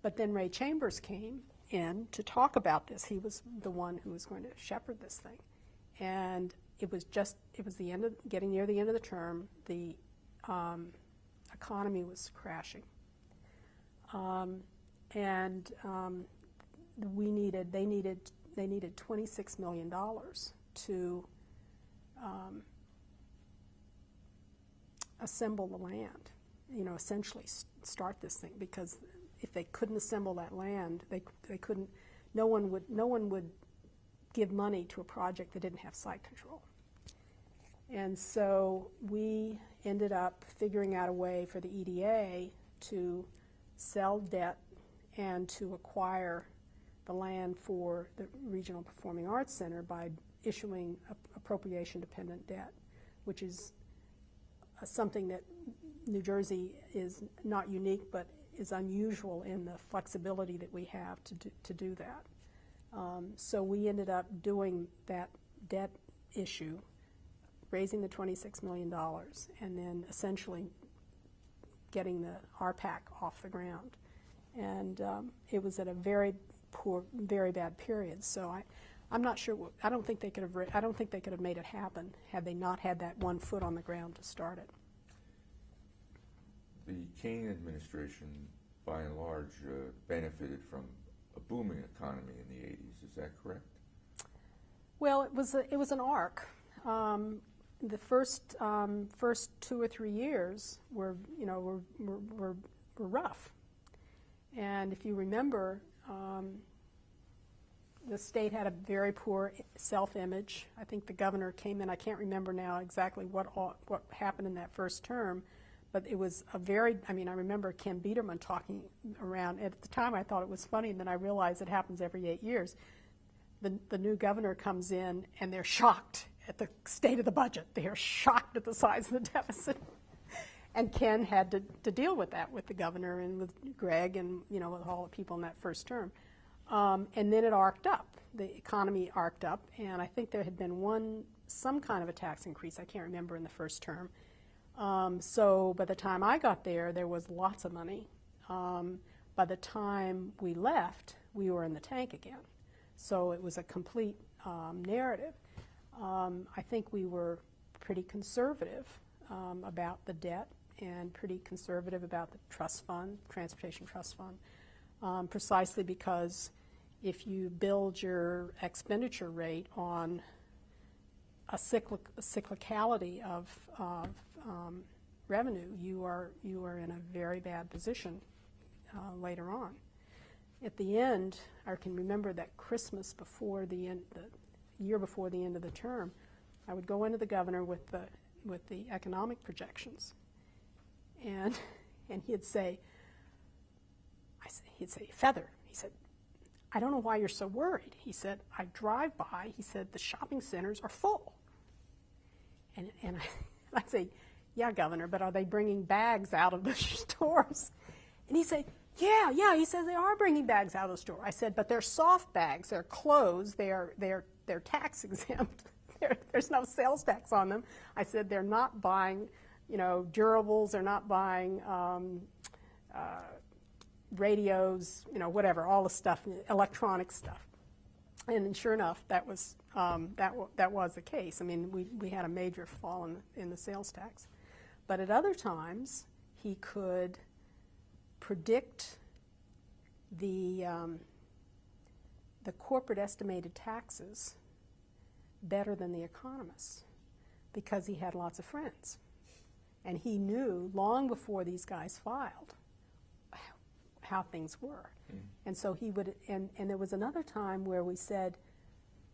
S2: But then Ray Chambers came in to talk about this. He was the one who was going to shepherd this thing. And it was getting near the end of the term. The economy was crashing. They needed $26 million to assemble the land, essentially start this thing, because if they couldn't assemble that land, they couldn't, no one would give money to a project that didn't have site control. And so we ended up figuring out a way for the EDA to sell debt and to acquire the land for the Regional Performing Arts Center by issuing appropriation-dependent debt, which is something that New Jersey is not unique, but is unusual in the flexibility that we have to do that. So we ended up doing that debt issue, raising the $26 million, and then essentially getting the RPAC off the ground. And it was at a very poor, very bad period. So I'm not sure. I don't think they could have made it happen had they not had that one foot on the ground to start it.
S1: The Kane administration, by and large, benefited from a booming economy in the '80s. Is that correct?
S2: Well, it was an arc. The first 2 or 3 years were rough, and if you remember, the state had a very poor self-image. I think the governor came in. I can't remember now exactly what happened in that first term, but it was a very. I remember Ken Biederman talking around. At the time, I thought it was funny, and then I realized it happens every 8 years. The new governor comes in, and they're shocked at the state of the budget. They are shocked at the size of the deficit. And Ken had to deal with that with the governor and with Greg and with all the people in that first term. And then it arced up. The economy arced up, and I think there had been some kind of a tax increase. I can't remember in the first term. So by the time I got there was lots of money. by the time we left, we were in the tank again. So it was a complete narrative. I think we were pretty conservative about the debt and pretty conservative about the trust fund, transportation trust fund, precisely because if you build your expenditure rate on a cyclicality of revenue, you are in a very bad position later on. At the end, I can remember that Christmas before the end, the year before the end of the term, I would go into the governor with the economic projections, and he'd say, Feather, he said, I don't know why you're so worried. He said, I drive by, he said, the shopping centers are full. And I'd say, yeah, Governor, but are they bringing bags out of the stores? And he said, yeah, he says they are bringing bags out of the store. I said, but they're soft bags, they're closed, they're tax exempt. There's no sales tax on them. I said, they're not buying, durables, they're not buying radios, whatever, all the stuff, electronic stuff. And sure enough, that was the case. I mean, we had a major fall in the sales tax. But at other times, he could predict the corporate estimated taxes better than the economists because he had lots of friends. And he knew long before these guys filed how things were. And so he would, and there was another time where we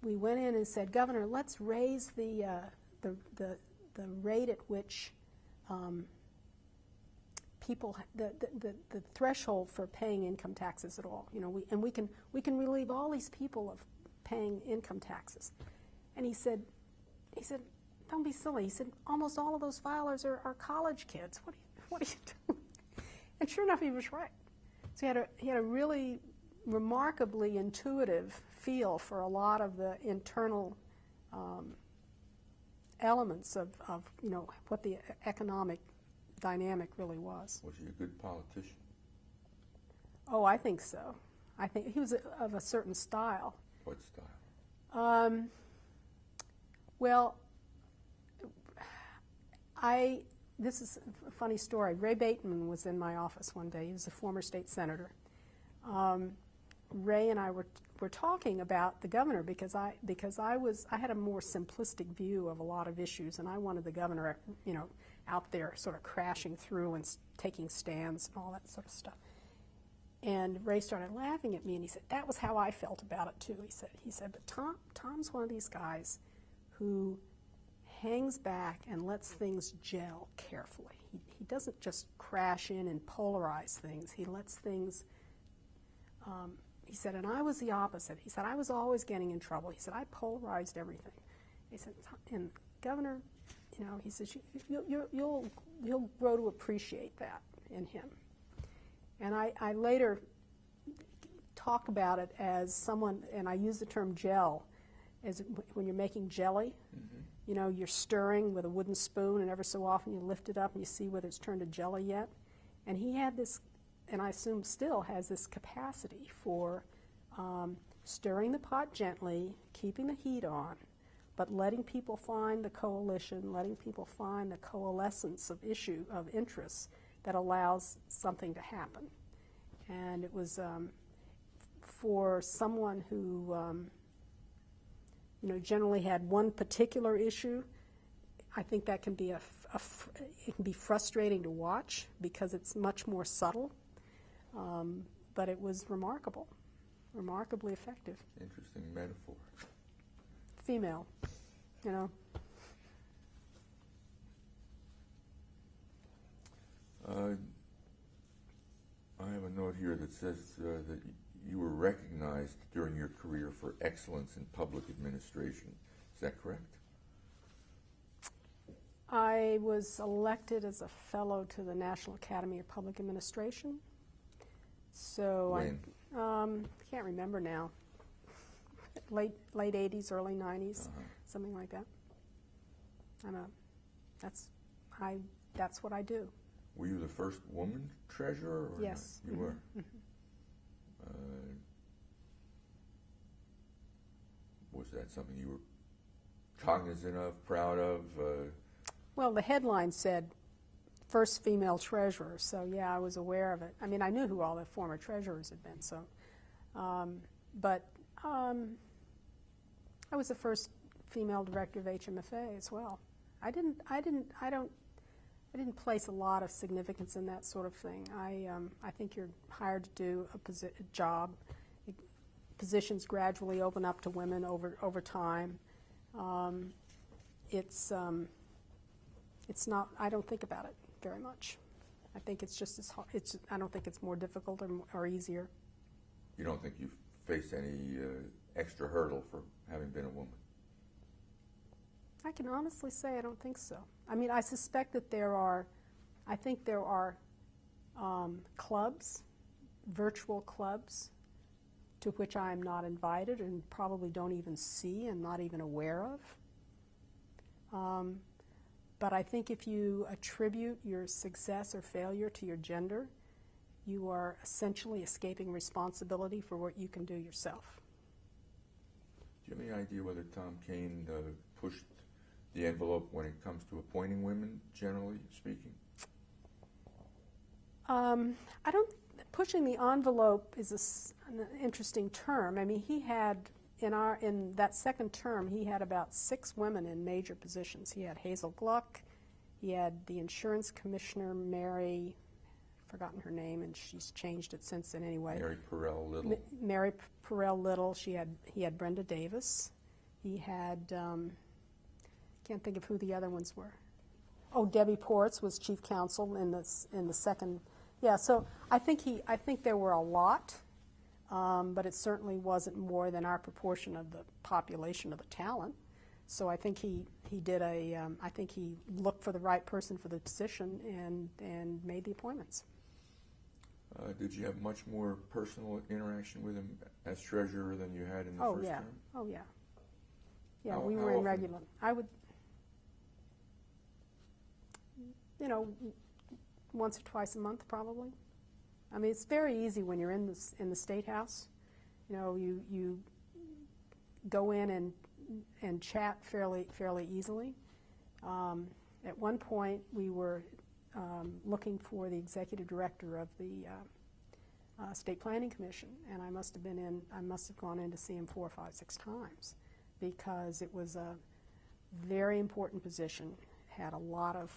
S2: went in and said, Governor, let's raise the rate at which people, the threshold for paying income taxes at all. We can relieve all these people of paying income taxes. And he said, don't be silly. He said, almost all of those filers are college kids. What are you doing? And sure enough, he was right. So he had a really remarkably intuitive feel for a lot of the internal elements of what the economic dynamic really was.
S1: Was he a good politician?
S2: Oh, I think so. I think he was of a certain style.
S1: What style?
S2: Well, this is a funny story. Ray Bateman was in my office one day. He was a former state senator. Ray and I were talking about the governor because I had a more simplistic view of a lot of issues, and I wanted the governor, out there sort of crashing through and taking stands and all that sort of stuff. And Ray started laughing at me, and he said, "That was how I felt about it too." He said, "But Tom's one of these guys who hangs back and lets things gel carefully. He doesn't just crash in and polarize things. He lets things." He said, and I was the opposite. He said, I was always getting in trouble. He said, I polarized everything. He said, and Governor, he says, you'll grow to appreciate that in him. And I later talk about it as someone, and I use the term gel, as when you're making jelly. Mm-hmm. You're stirring with a wooden spoon, and ever so often you lift it up and you see whether it's turned to jelly yet. And he had this, and I assume still has this capacity for stirring the pot gently, keeping the heat on, but letting people find the coalition, letting people find the coalescence of interests that allows something to happen. And it was for someone who generally had one particular issue, I think that can be it can be frustrating to watch because it's much more subtle. But it was remarkably effective.
S1: Interesting metaphor.
S2: Female,
S1: I have a note here that says that you were recognized during your career for excellence in public administration. Is that correct?
S2: I was elected as a fellow to the National Academy of Public Administration. So
S1: when?
S2: I can't remember now. Late 80s, early 90s, something like that. That's what I do.
S1: Were you the first woman treasurer? Or
S2: yes.
S1: not? You were.
S2: Mm-hmm.
S1: Was that something you were cognizant of, proud of?
S2: Well, the headline said, first female treasurer, so yeah, I was aware of it. I mean, I knew who all the former treasurers had been, so. I was the first female director of HMFA as well. I didn't place a lot of significance in that sort of thing. I think you're hired to do a job. Positions gradually open up to women over time. It's not. I don't think about it very much. I think it's just as hard. I don't think it's more difficult or easier.
S1: You don't think you've faced any extra hurdle for having been a woman?
S2: I can honestly say I don't think so. I mean, I suspect that I think there are clubs, virtual clubs, to which I am not invited and probably don't even see and not even aware of. But I think if you attribute your success or failure to your gender, you are essentially escaping responsibility for what you can do yourself.
S1: Do you have any idea whether Tom Kean pushed the envelope when it comes to appointing women, generally speaking?
S2: I don't. Pushing the envelope is an interesting term. I mean, he had in that second term, he had about 6 women in major positions. He had Hazel Gluck, he had the insurance commissioner, Mary, forgotten her name, and she's changed it since then anyway.
S1: Mary Perel Little.
S2: Mary Perel Little. He had Brenda Davis. He had can't think of who the other ones were. Oh, Debbie Ports was chief counsel in the second. Yeah, so I think there were a lot, but it certainly wasn't more than our proportion of the population of the talent. So I think he looked for the right person for the position and made the appointments.
S1: Did you have much more personal interaction with him as treasurer than you had in the first term?
S2: Oh yeah. Yeah, we were in regular. I would, once or twice a month probably. I mean, it's very easy when you're in the State House. You go in and chat fairly easily. At one point, we were looking for the executive director of the State Planning Commission, and I must have gone in to see him 4, 5, 6 times because it was a very important position. Had a lot of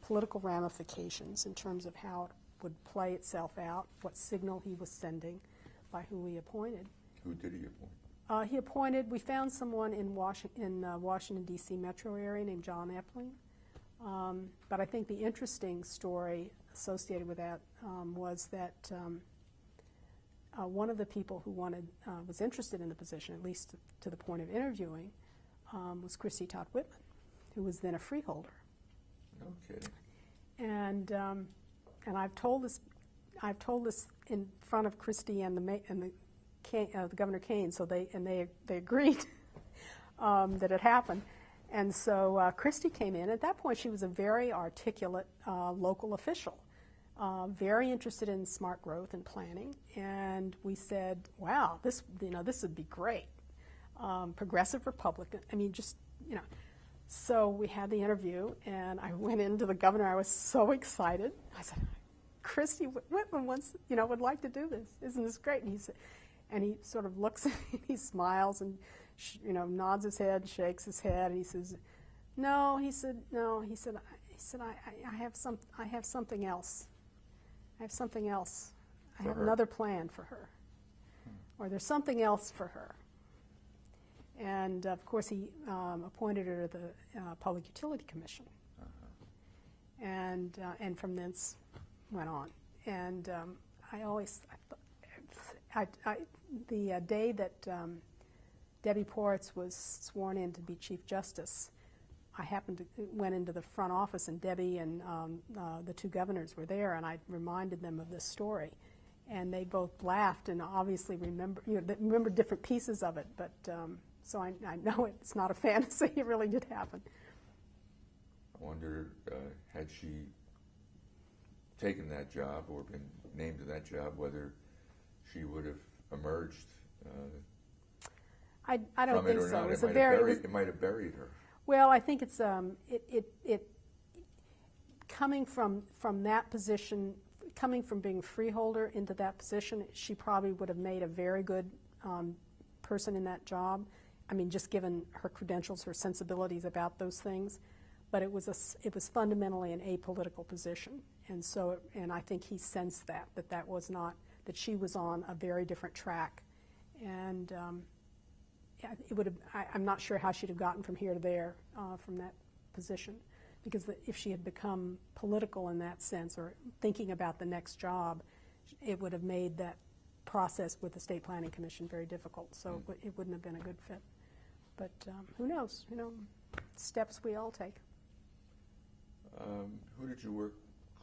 S2: political ramifications in terms of how it would play itself out, what signal he was sending by who he appointed.
S1: Who did he appoint?
S2: We found someone in Washington, D.C. metro area named John Epling. But I think the interesting story associated with that was that one of the people who was interested in the position, at least to the point of interviewing, was Christy Todd Whitman, who was then a freeholder.
S1: No kidding.
S2: And I've told this in front of Christy and the Governor Kean, so they agreed that it happened. And so Christy came in. At that point, she was a very articulate local official, very interested in smart growth and planning. And we said, "Wow, this would be great." Progressive Republican. I mean, So we had the interview, and I went into the governor. I was so excited. I said, "Christy Whitman would like to do this. Isn't this great?" And he sort of looks at me, he smiles and nods his head, shakes his head, and he says, "No," he said, "I have something else. I have something else. I have another plan for her, or there's something else for her." And of course, he appointed her to the Public Utility Commission, and from thence went on. And the day that Debbie Ports was sworn in to be Chief Justice, I went into the front office, and Debbie and the 2 governors were there, and I reminded them of this story, and they both laughed and obviously remember different pieces of it, but. So I know it's not a fantasy. It really did happen.
S1: I wonder, had she taken that job or been named to that job, whether she would have emerged?
S2: I don't
S1: from it
S2: think
S1: or
S2: so.
S1: not?
S2: It's
S1: It might have buried her.
S2: well, I think it's it coming from that position, coming from being freeholder into that position, she probably would have made a very good person in that job. I mean, just given her credentials, her sensibilities about those things. But it was fundamentally an apolitical position, and so I think he sensed that was not, that she was on a very different track, and it would have. I'm not sure how she'd have gotten from here to there from that position, because if she had become political in that sense or thinking about the next job, it would have made that process with the State Planning Commission very difficult. So it wouldn't have been a good fit. But who knows? You know, steps we all take.
S1: Who did you work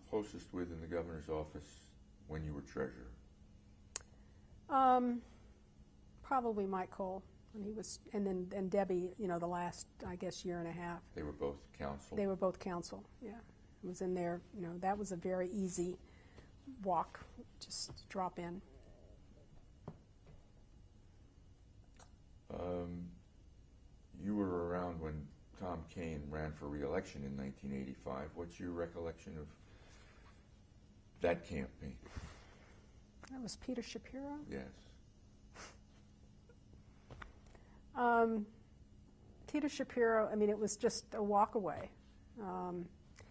S1: closest with in the governor's office when you were treasurer?
S2: Probably Mike Cole, when he was, and Debbie. You know, the last, I guess, year and a half.
S1: They were both counsel.
S2: They were both counsel. Yeah, it was in there. You know, that was a very easy walk. Just drop in.
S1: You were around when Tom Kean ran for re-election in 1985. What's your recollection of that campaign?
S2: That was Peter Shapiro?
S1: Yes.
S2: Peter Shapiro, I mean, it was just a walk away.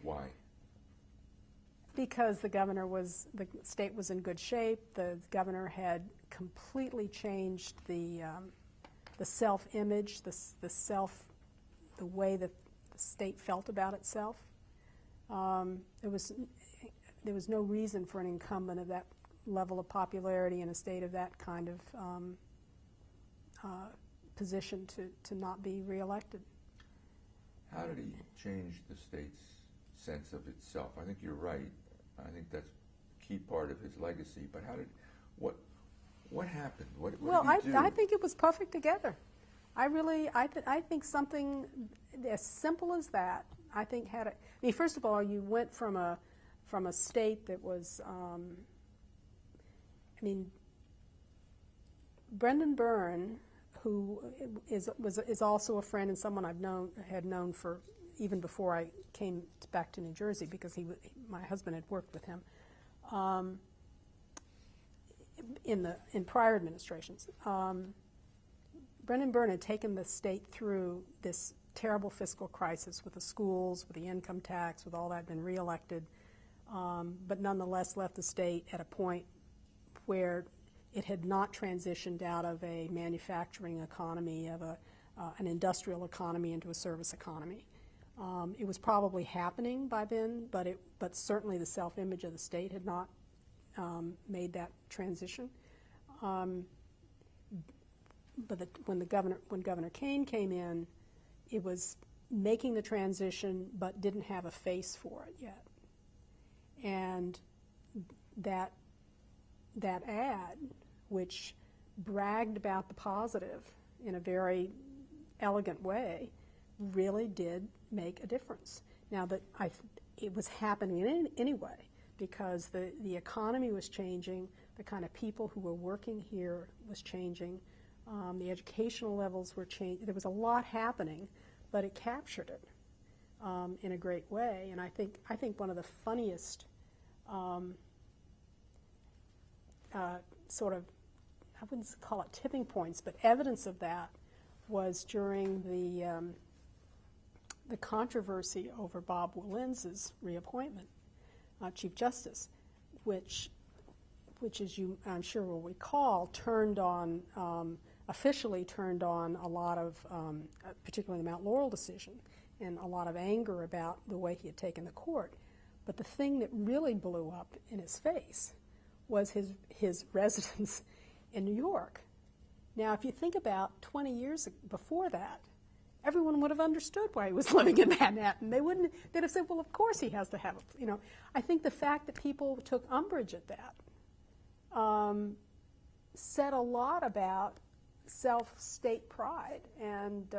S1: Why?
S2: Because the state was in good shape. The governor had completely changed the self-image, the way that the state felt about itself. There was no reason for an incumbent of that level of popularity in a state of that kind of position to not be reelected.
S1: How did he change the state's sense of itself? I think you're right. I think that's a key part of his legacy. But what happened? What did he do?
S2: I think it was perfect together. I think something as simple as that, I think had I mean, first of all, you went from a state that was, I mean, Brendan Byrne, who is also a friend and someone had known for even before I came back to New Jersey, because my husband had worked with him in prior administrations. Brendan Byrne had taken the state through this terrible fiscal crisis with the schools, with the income tax, with all that, been reelected, but nonetheless left the state at a point where it had not transitioned out of a manufacturing economy, of an industrial economy into a service economy. It was probably happening by then, but certainly the self-image of the state had not made that transition. But when Governor Kean came in, it was making the transition, but didn't have a face for it yet. And that ad, which bragged about the positive in a very elegant way, really did make a difference. Now it was happening anyway, because the economy was changing, the kind of people who were working here was changing. The educational levels were changing. There was a lot happening, but it captured it in a great way. And I think one of the funniest sort of, I wouldn't call it tipping points, but evidence of that was during the controversy over Bob Willins's reappointment, Chief Justice, which as you, I'm sure, will recall, officially turned on a lot of, particularly the Mount Laurel decision, and a lot of anger about the way he had taken the court. But the thing that really blew up in his face was his residence in New York. Now, if you think about 20 years before that, everyone would have understood why he was living in Manhattan. They'd have said, well, of course he has to have I think the fact that people took umbrage at that said a lot about self-state pride, and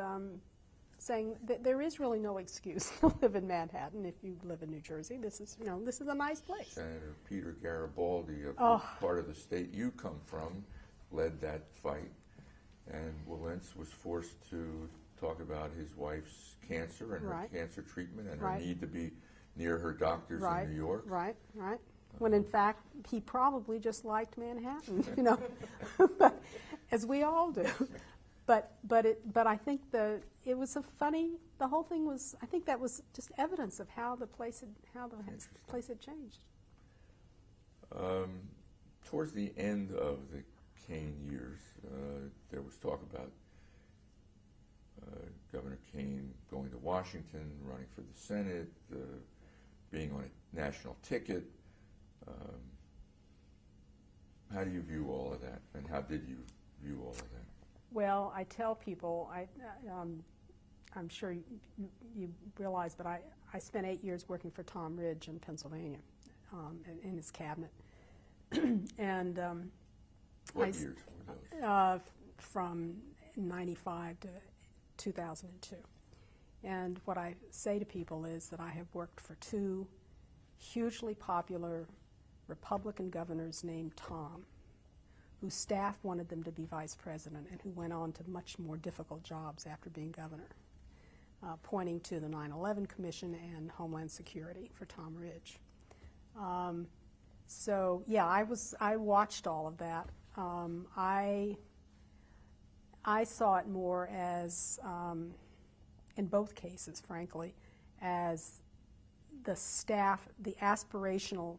S2: saying that there is really no excuse to live in Manhattan if you live in New Jersey. This is a nice place.
S1: Senator Peter Garibaldi of the part of the state you come from led that fight. And Walentz was forced to talk about his wife's cancer and her cancer treatment and her need to be near her doctors in New York.
S2: Right. When in fact he probably just liked Manhattan, as we all do. But I think it was the whole thing was, I think that was just evidence of how the place had changed.
S1: Towards the end of the Kane years, there was talk about Governor Kane going to Washington, running for the Senate, being on a national ticket. How do you view all of that, and how did you view all of that?
S2: Well, I tell people, I'm sure you realize, but I spent 8 years working for Tom Ridge in Pennsylvania, in his cabinet. And
S1: what years were those?
S2: From 95 to 2002. And what I say to people is that I have worked for two hugely popular Republican governors named Tom, whose staff wanted them to be vice president and who went on to much more difficult jobs after being governor, pointing to the 9/11 Commission and Homeland Security for Tom Ridge. So yeah, I watched all of that. I saw it more as, in both cases, frankly, as the staff, the aspirational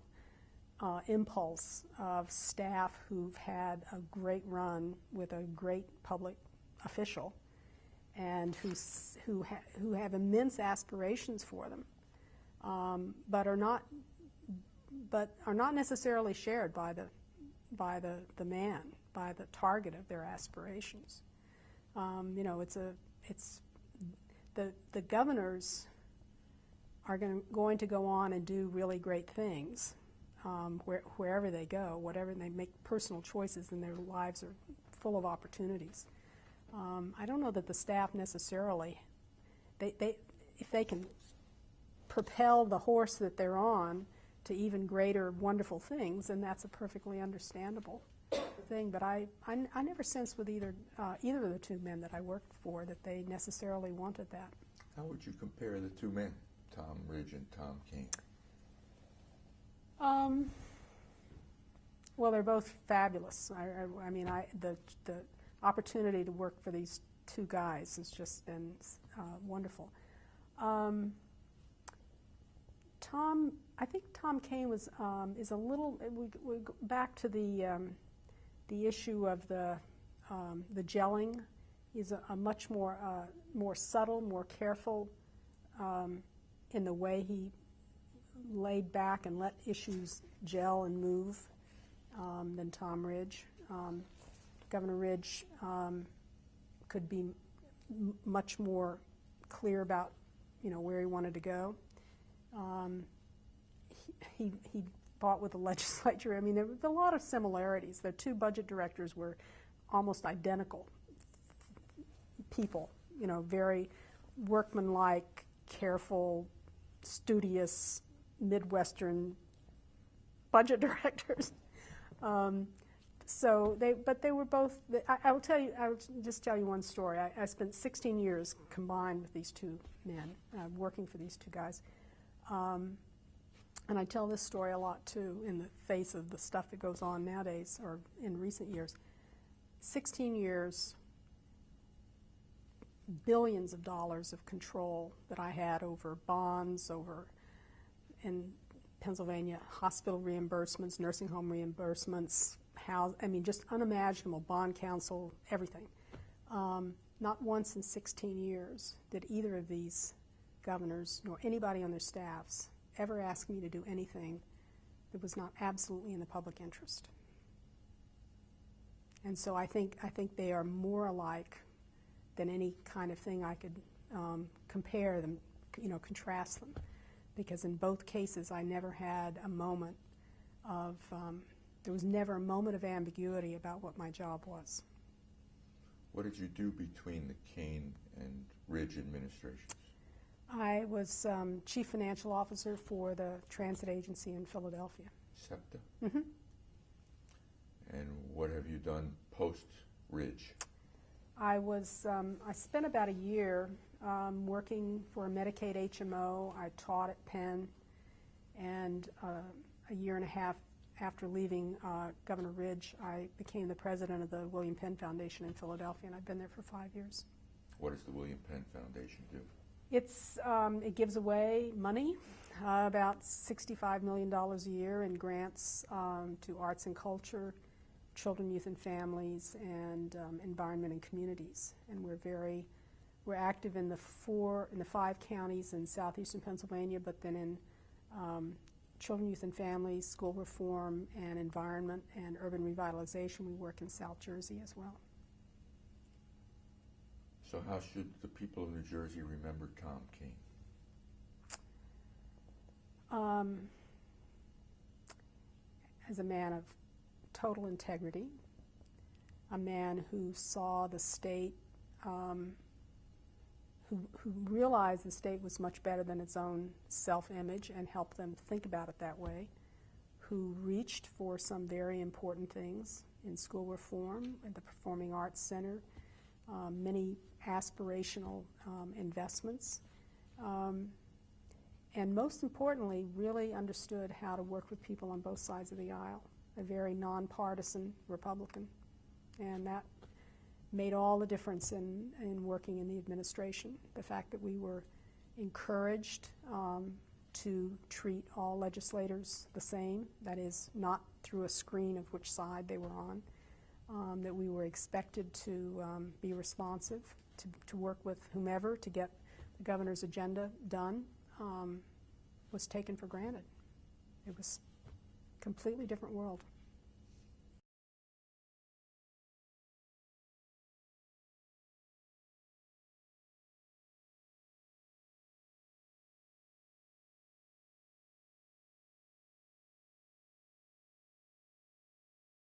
S2: impulse of staff who've had a great run with a great public official and who have immense aspirations for them, but are not necessarily shared by the man, by the target of their aspirations. It's the governors are going to go on and do really great things wherever they go, whatever they make personal choices, and their lives are full of opportunities. I don't know that the staff necessarily, if they can propel the horse that they're on to even greater wonderful things, then that's a perfectly understandable thing. But I never sensed with either of the two men that I worked for that they necessarily wanted that.
S1: How would you compare the two men, Tom Ridge and Tom Kane?
S2: Well, they're both fabulous. I mean, the opportunity to work for these two guys has just been wonderful. I think Tom Kane is a little. We go back to the issue of the gelling. He's a much more subtle, more careful in the way he laid back and let issues gel and move than Tom Ridge. Governor Ridge could be much more clear about where he wanted to go. He fought with the legislature. I mean, there was a lot of similarities. The two budget directors were almost identical people, very workmanlike, careful, studious, Midwestern budget directors. But they were both. I will just tell you one story. I spent 16 years combined with these two men, working for these two guys. And I tell this story a lot too, in the face of the stuff that goes on nowadays or in recent years. 16 years, billions of dollars of control that I had over bonds, over in Pennsylvania, hospital reimbursements, nursing home reimbursements, just unimaginable, bond counsel, everything. Not once in 16 years did either of these governors nor anybody on their staffs ever ask me to do anything that was not absolutely in the public interest. And so I think they are more alike than any kind of thing I could compare them, contrast them. Because in both cases, I never had a moment of, there was never a moment of ambiguity about what my job was.
S1: What did you do between the Kane and Ridge administrations?
S2: I was chief financial officer for the transit agency in Philadelphia.
S1: SEPTA?
S2: Mm-hmm.
S1: And what have you done post-Ridge?
S2: I spent about a year working for a Medicaid HMO. I taught at Penn, and a year and a half after leaving Governor Ridge, I became the president of the William Penn Foundation in Philadelphia, and I've been there for 5 years.
S1: What does the William Penn Foundation do?
S2: It gives away money, about $65 million a year in grants to arts and culture, children, youth, and families, and environment and communities. And we're active in the 5 counties in southeastern Pennsylvania, but then in children, youth, and families, school reform, and environment and urban revitalization. We work in South Jersey as well.
S1: So how should the people of New Jersey remember Tom King?
S2: As a man of total integrity, a man who saw the state, who realized the state was much better than its own self-image and helped them think about it that way, who reached for some very important things in school reform, at the Performing Arts Center, many aspirational investments, and most importantly, really understood how to work with people on both sides of the aisle, a very nonpartisan Republican, and that made all the difference in working in the administration. The fact that we were encouraged to treat all legislators the same, that is, not through a screen of which side they were on, that we were expected to be responsive, to work with whomever to get the governor's agenda done, was taken for granted. It was a completely different world.